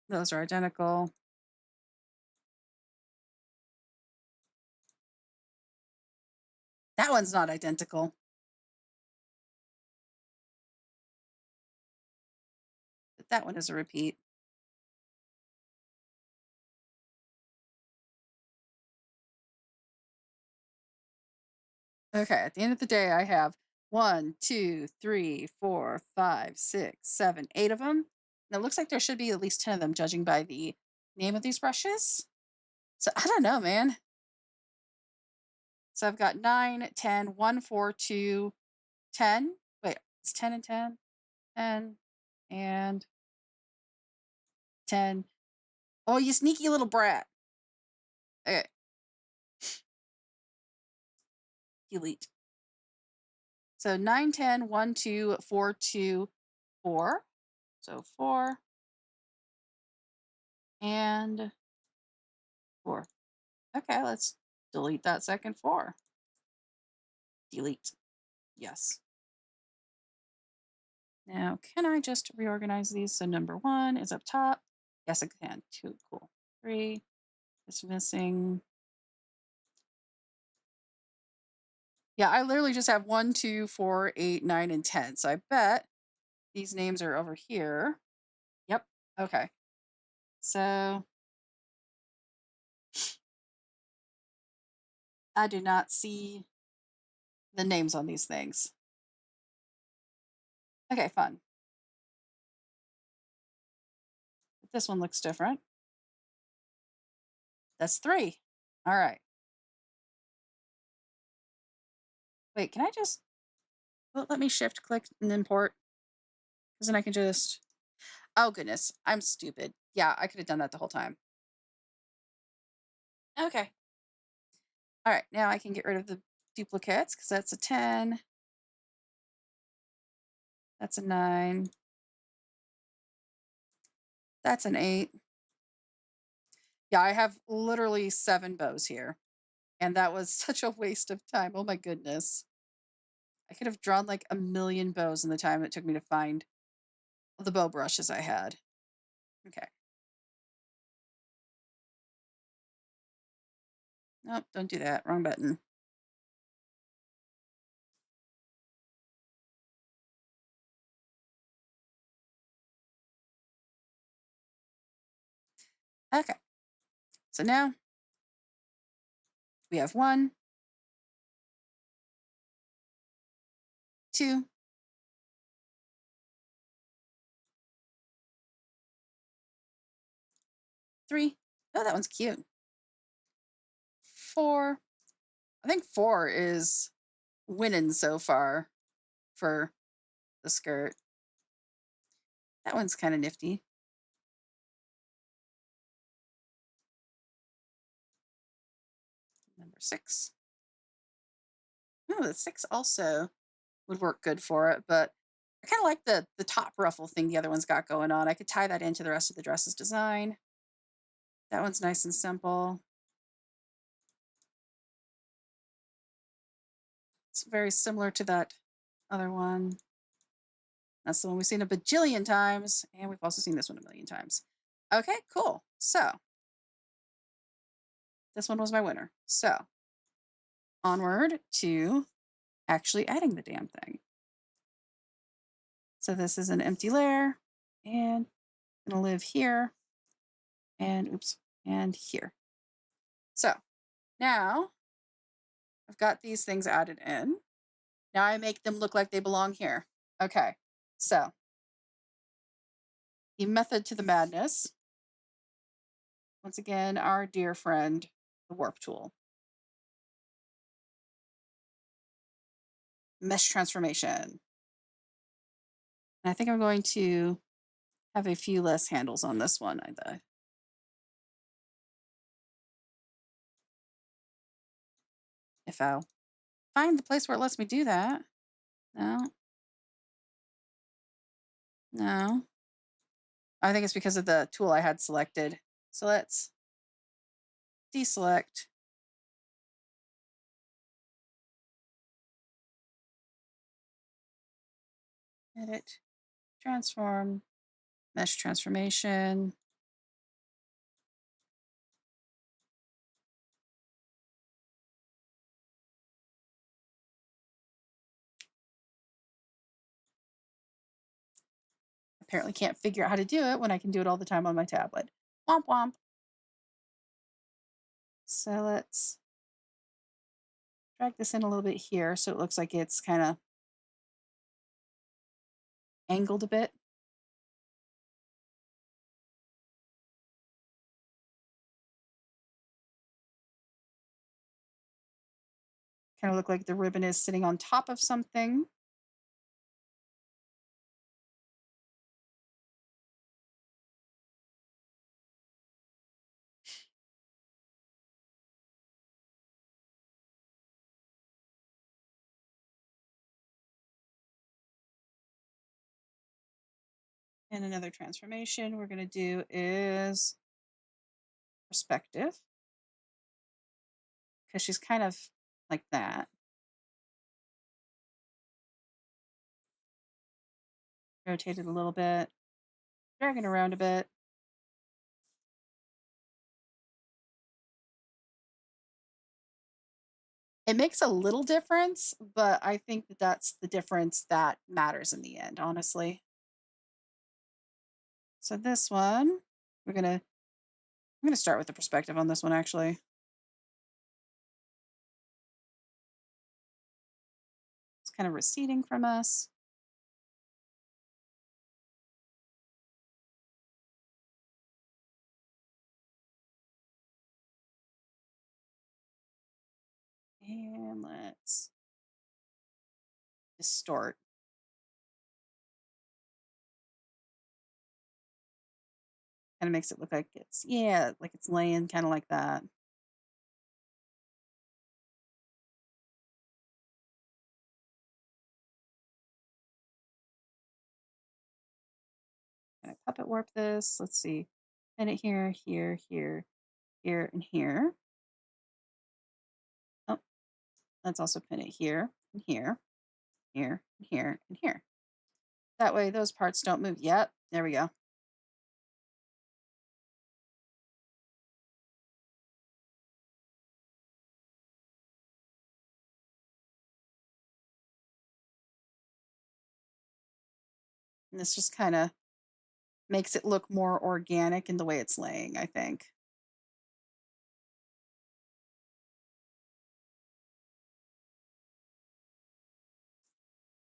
Those are identical. That one's not identical. But that one is a repeat. Okay, at the end of the day, I have one, two, three, four, five, six, seven, eight of them. And it looks like there should be at least 10 of them, judging by the name of these brushes. So I don't know, man. So I've got 9, 10, 1, 4, 2, 10. Wait, it's 10 and 10, 10, and 10. Oh, you sneaky little brat. Okay, delete. So 9, 10, 1, 2, 4, 2, 4. So 4 and 4. Okay, let's delete that second 4. Delete. Yes. Now, can I just reorganize these? So number one is up top. Yes, I can. Two, cool. Three is missing. Yeah, I literally just have 1, 2, 4, 8, 9, and 10. So I bet these names are over here. Yep. Okay. So I do not see the names on these things. Okay, fun. This one looks different. That's 3. All right. Wait, can I just well, let me shift click and import? Because then I can just oh goodness, I'm stupid. Yeah, I could have done that the whole time. Okay. All right, now I can get rid of the duplicates because that's a 10. That's a 9. That's an 8. Yeah, I have literally 7 bows here. And that was such a waste of time. Oh my goodness. I could have drawn like a million bows in the time it took me to find the bow brushes I had. Okay. Nope, don't do that. Wrong button. Okay. So now we have 1, 2, 3. Oh, that one's cute. 4. I think 4 is winning so far for the skirt. That one's kind of nifty. Number 6. Oh, the 6 also would work good for it, but I kind of like the top ruffle thing the other one's got going on. I could tie that into the rest of the dress's design. That one's nice and simple. It's very similar to that other one. That's the one we've seen a bajillion times, and we've also seen this one a million times. Okay, cool. So this one was my winner. So onward to actually adding the damn thing. So this is an empty layer, and I'm gonna live here, and oops, and here. So now I've got these things added in. Now I make them look like they belong here. Okay, so the method to the madness. Once again, our dear friend, the warp tool. Mesh transformation. And I think I'm going to have a few less handles on this one. If I'll find the place where it lets me do that. No, no. I think it's because of the tool I had selected. So let's deselect. Edit, transform, mesh transformation. Apparently can't figure out how to do it when I can do it all the time on my tablet. Womp womp. So let's drag this in a little bit here so it looks like it's kind of angled a bit. Kind of look like the ribbon is sitting on top of something. And another transformation we're going to do is perspective, because she's kind of like that. Rotate it a little bit, drag it around a bit. It makes a little difference, but I think that that's the difference that matters in the end, honestly. So this one, I'm gonna start with the perspective on this one actually. It's kind of receding from us. And let's distort. Kind of makes it look like it's, yeah, like it's laying kind of like that. Gonna puppet warp this. Let's see. Pin it here, here, here, here, and here. Oh, let's also pin it here, and here, here, and here, and here. That way those parts don't move. Yep, there we go. And this just kind of makes it look more organic in the way it's laying, I think.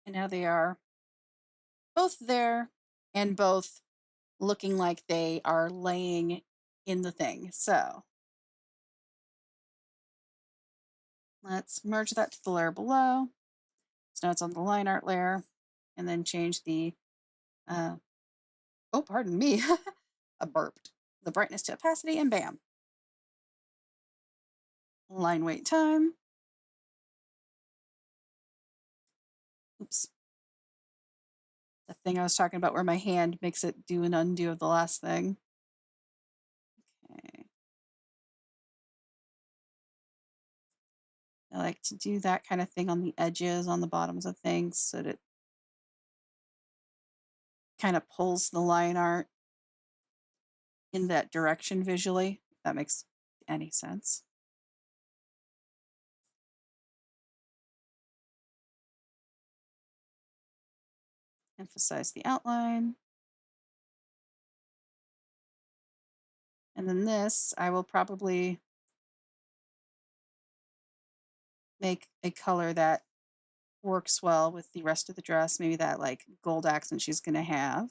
And now they are both there and both looking like they are laying in the thing. So let's merge that to the layer below. So now it's on the line art layer, and then change the, uh, oh, pardon me, a burped, the brightness to opacity, and bam. Line wait time. Oops. The thing I was talking about where my hand makes it do an undo of the last thing. Okay. I like to do that kind of thing on the edges, on the bottoms of things, so that it kind of pulls the line art in that direction visually, if that makes any sense. Emphasize the outline. And then this, I will probably make a color that works well with the rest of the dress, maybe that like gold accent she's going to have.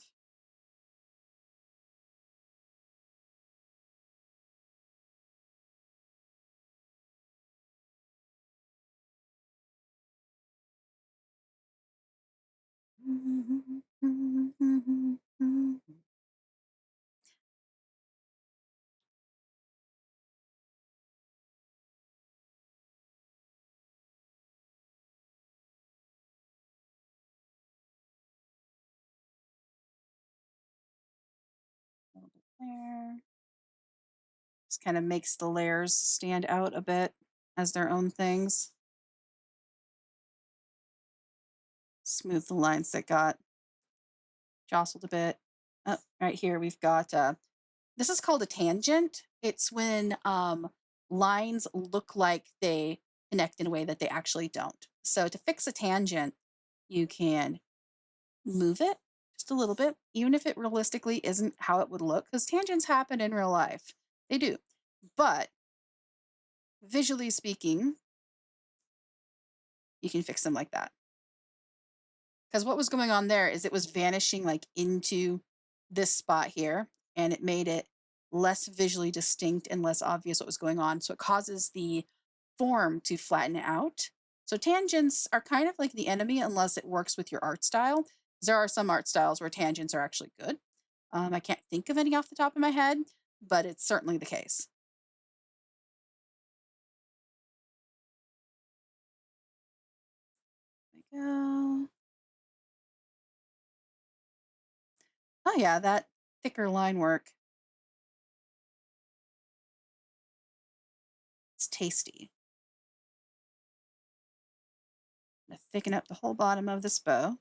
There. Just kind of makes the layers stand out a bit as their own things. Smooth the lines that got jostled a bit. Oh, right here we've got this is called a tangent. It's when lines look like they connect in a way that they actually don't. So to fix a tangent, you can move it just a little bit, even if it realistically isn't how it would look, because tangents happen in real life. They do. But visually speaking, you can fix them like that. Because what was going on there is it was vanishing like into this spot here, and it made it less visually distinct and less obvious what was going on. So it causes the form to flatten out. So tangents are kind of like the enemy unless it works with your art style. There are some art styles where tangents are actually good. I can't think of any off the top of my head, but it's certainly the case. There we go. Oh yeah, that thicker line work. It's tasty. I'm gonna thicken up the whole bottom of this bow.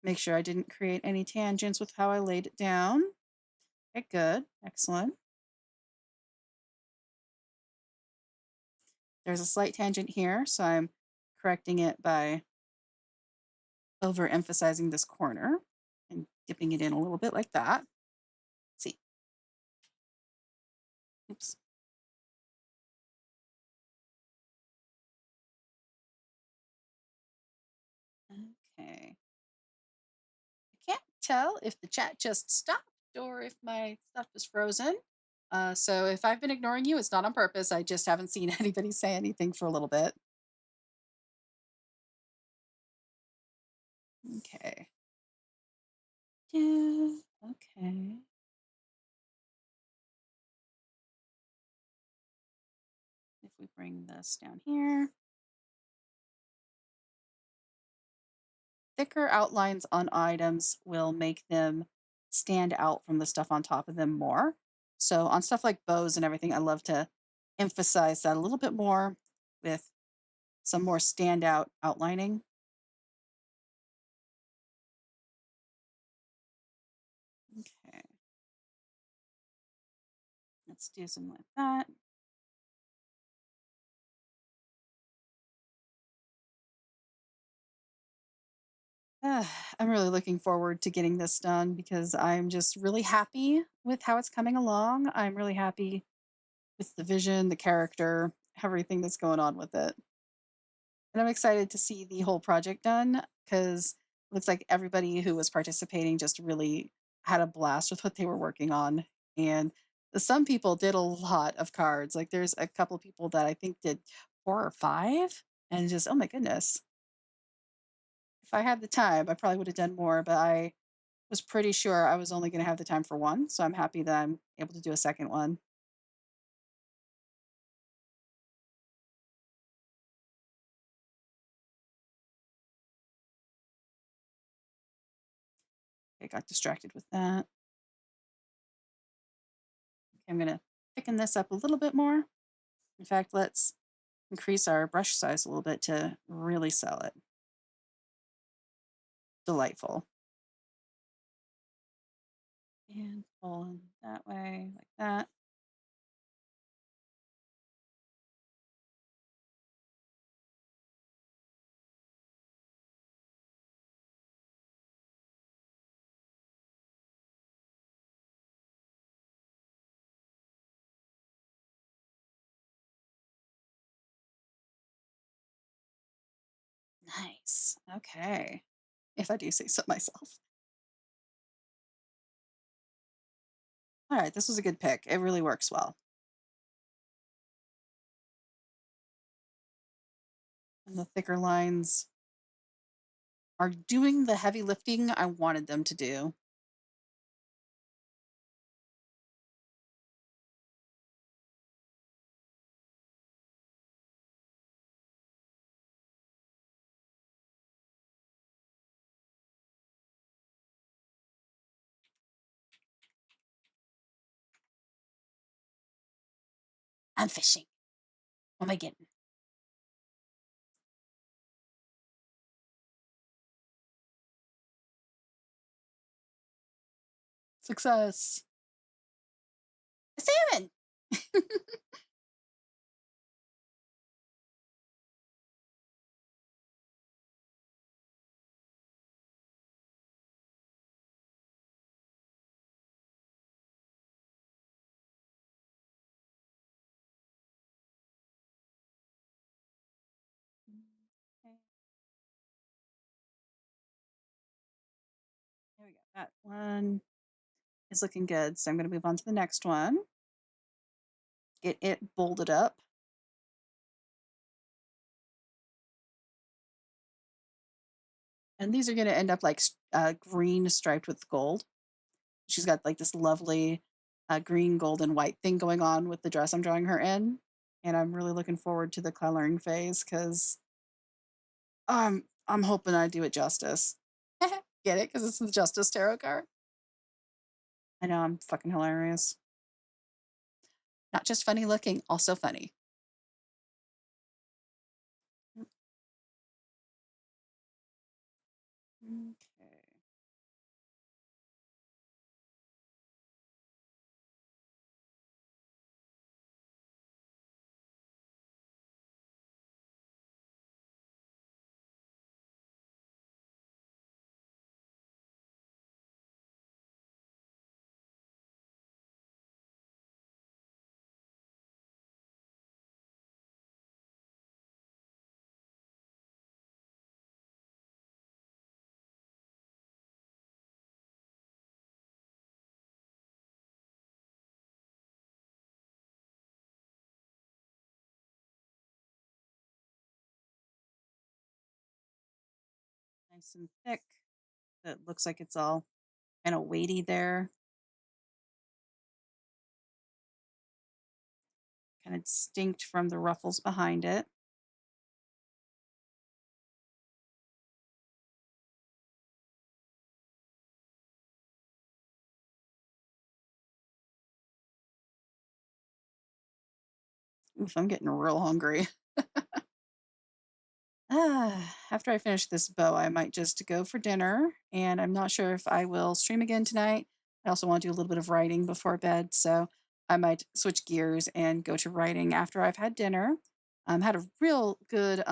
Make sure I didn't create any tangents with how I laid it down. Okay, good. Excellent. There's a slight tangent here, so I'm correcting it by overemphasizing this corner and dipping it in a little bit like that. See, oops. Okay. I can't tell if the chat just stopped or if my stuff is frozen. So if I've been ignoring you, it's not on purpose. I just haven't seen anybody say anything for a little bit. Okay. Yeah. Okay. If we bring this down here, thicker outlines on items will make them stand out from the stuff on top of them more. So on stuff like bows and everything, I love to emphasize that a little bit more with some more standout outlining. Okay, let's do something like that. I'm really looking forward to getting this done because I'm just really happy with how it's coming along. I'm really happy with the vision, the character, everything that's going on with it. And I'm excited to see the whole project done because it looks like everybody who was participating just really had a blast with what they were working on. And some people did a lot of cards. Like there's a couple people that I think did 4 or 5, and just, oh my goodness. If I had the time, I probably would have done more, but I was pretty sure I was only going to have the time for one. So I'm happy that I'm able to do a second one. I got distracted with that. Okay, I'm gonna thicken this up a little bit more. In fact, let's increase our brush size a little bit to really sell it. Delightful. And pull in that way, like that. Nice. Okay. If I do say so myself. All right, this was a good pick. It really works well. And the thicker lines are doing the heavy lifting I wanted them to do. I'm fishing. What am I getting? Success. A salmon. Okay, there we go. That one is looking good. So I'm going to move on to the next one. Get it bolded up. And these are going to end up like green striped with gold. She's got like this lovely green, gold, and white thing going on with the dress I'm drawing her in. And I'm really looking forward to the coloring phase because I'm hoping I do it justice. Get it? Because it's the Justice Tarot card. I know I'm fucking hilarious. Not just funny looking, also funny. Okay. Nice and thick. It looks like it's all kind of weighty there, kind of distinct from the ruffles behind it. Oof, I'm getting real hungry. After I finish this bow, I might just go for dinner, and I'm not sure if I will stream again tonight. I also want to do a little bit of writing before bed, so I might switch gears and go to writing after I've had dinner. Had a real good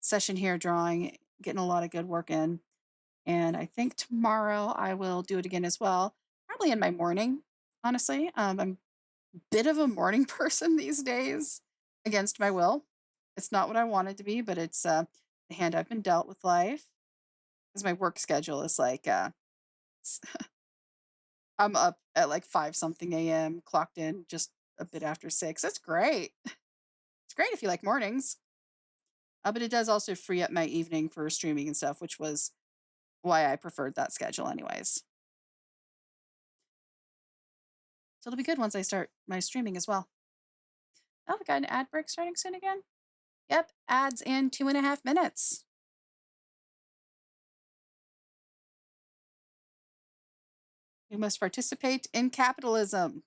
session here drawing, getting a lot of good work in, and I think tomorrow I will do it again as well. Probably in my morning, honestly. I'm a bit of a morning person these days, against my will. It's not what I wanted to be, but it's the hand I've been dealt with life. Because my work schedule is like s- I'm up at like 5 something a.m., clocked in just a bit after 6. That's great. It's great if you like mornings. But it does also free up my evening for streaming and stuff, which was why I preferred that schedule, anyways. So it'll be good once I start my streaming as well. Oh, we got an ad break starting soon again. Yep, ads in 2.5 minutes. We must participate in capitalism.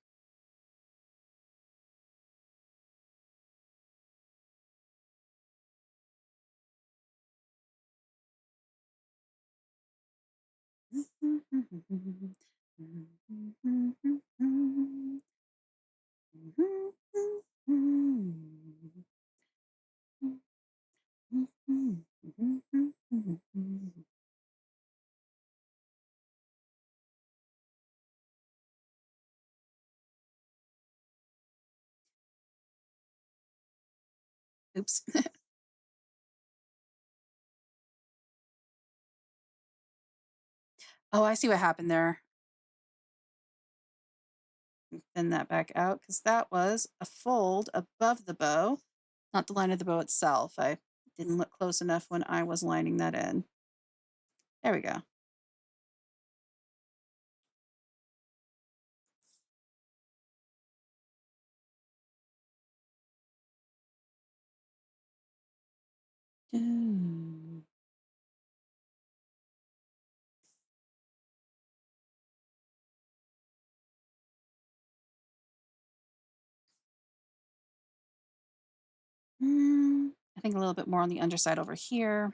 Oops. Oh, I see what happened there. Thin that back out because that was a fold above the bow, not the line of the bow itself. I didn't look close enough when I was lining that in. There we go. Mm. I think a little bit more on the underside over here.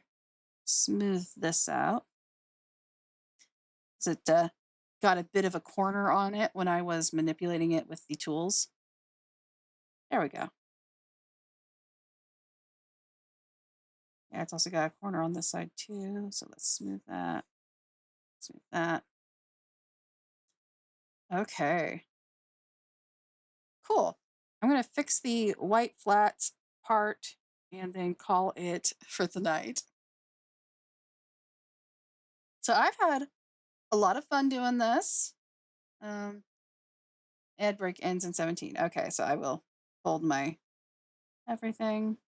Smooth this out. It got a bit of a corner on it when I was manipulating it with the tools. There we go. Yeah, it's also got a corner on this side too. So let's smooth that. Smooth that. Okay. Cool. I'm going to fix the white flats part and then call it for the night. So I've had a lot of fun doing this. Um, ad break ends in 17. Okay, so I will fold my everything.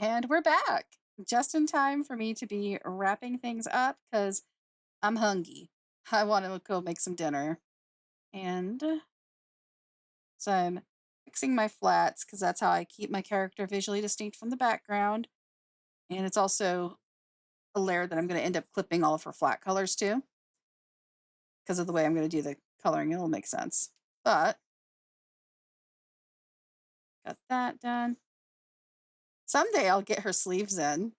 And we're back just in time for me to be wrapping things up because I'm hungry. I want to go make some dinner. And so I'm fixing my flats because that's how I keep my character visually distinct from the background. And it's also a layer that I'm going to end up clipping all of her flat colors to because of the way I'm going to do the coloring. It'll make sense. But got that done. Someday I'll get her sleeves in,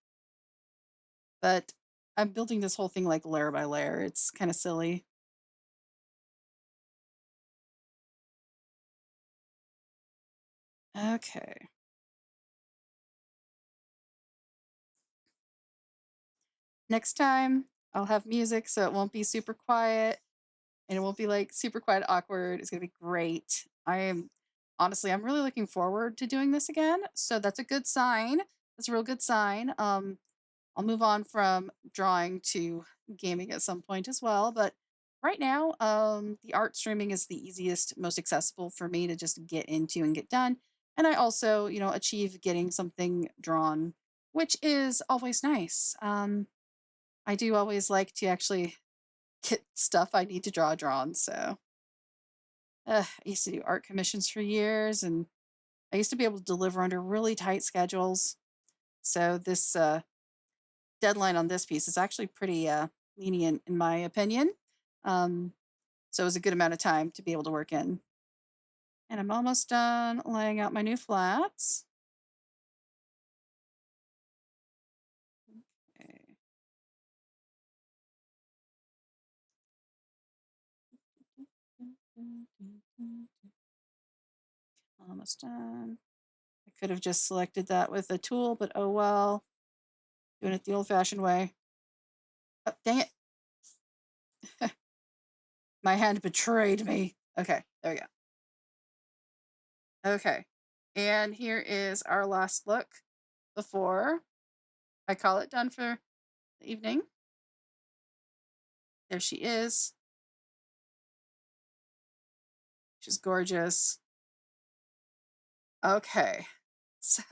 but I'm building this whole thing like layer by layer. It's kind of silly. Okay. Next time I'll have music so it won't be super quiet and it won't be like super quiet awkward. It's going to be great. I'm really looking forward to doing this again. So that's a good sign. That's a real good sign. I'll move on from drawing to gaming at some point as well. But right now, the art streaming is the easiest, most accessible for me to just get into and get done. And I also, achieve getting something drawn, which is always nice. I do always like to actually get stuff I need to draw drawn. So I used to do art commissions for years, and I used to be able to deliver under really tight schedules. So this deadline on this piece is actually pretty lenient in my opinion. Um, so it was a good amount of time to be able to work in. And I'm almost done laying out my new flats. Okay. Almost done. I could have just selected that with a tool, but oh well. Doing it the old fashioned way. Oh, dang it. My hand betrayed me. Okay, there we go. Okay. And here is our last look before I call it done for the evening. There she is. She's gorgeous. Okay. So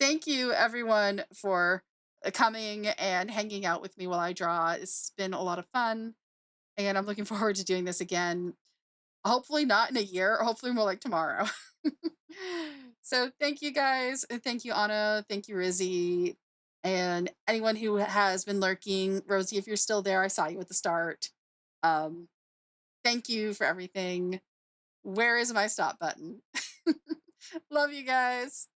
thank you everyone for coming and hanging out with me while I draw. It's been a lot of fun, and I'm looking forward to doing this again. Hopefully not in a year, or hopefully more like tomorrow. So thank you guys, and thank you Anna, thank you Rizzy, and anyone who has been lurking. Rosie, if you're still there, I saw you at the start. Um, Thank you for everything. Where is my stop button? Love you guys.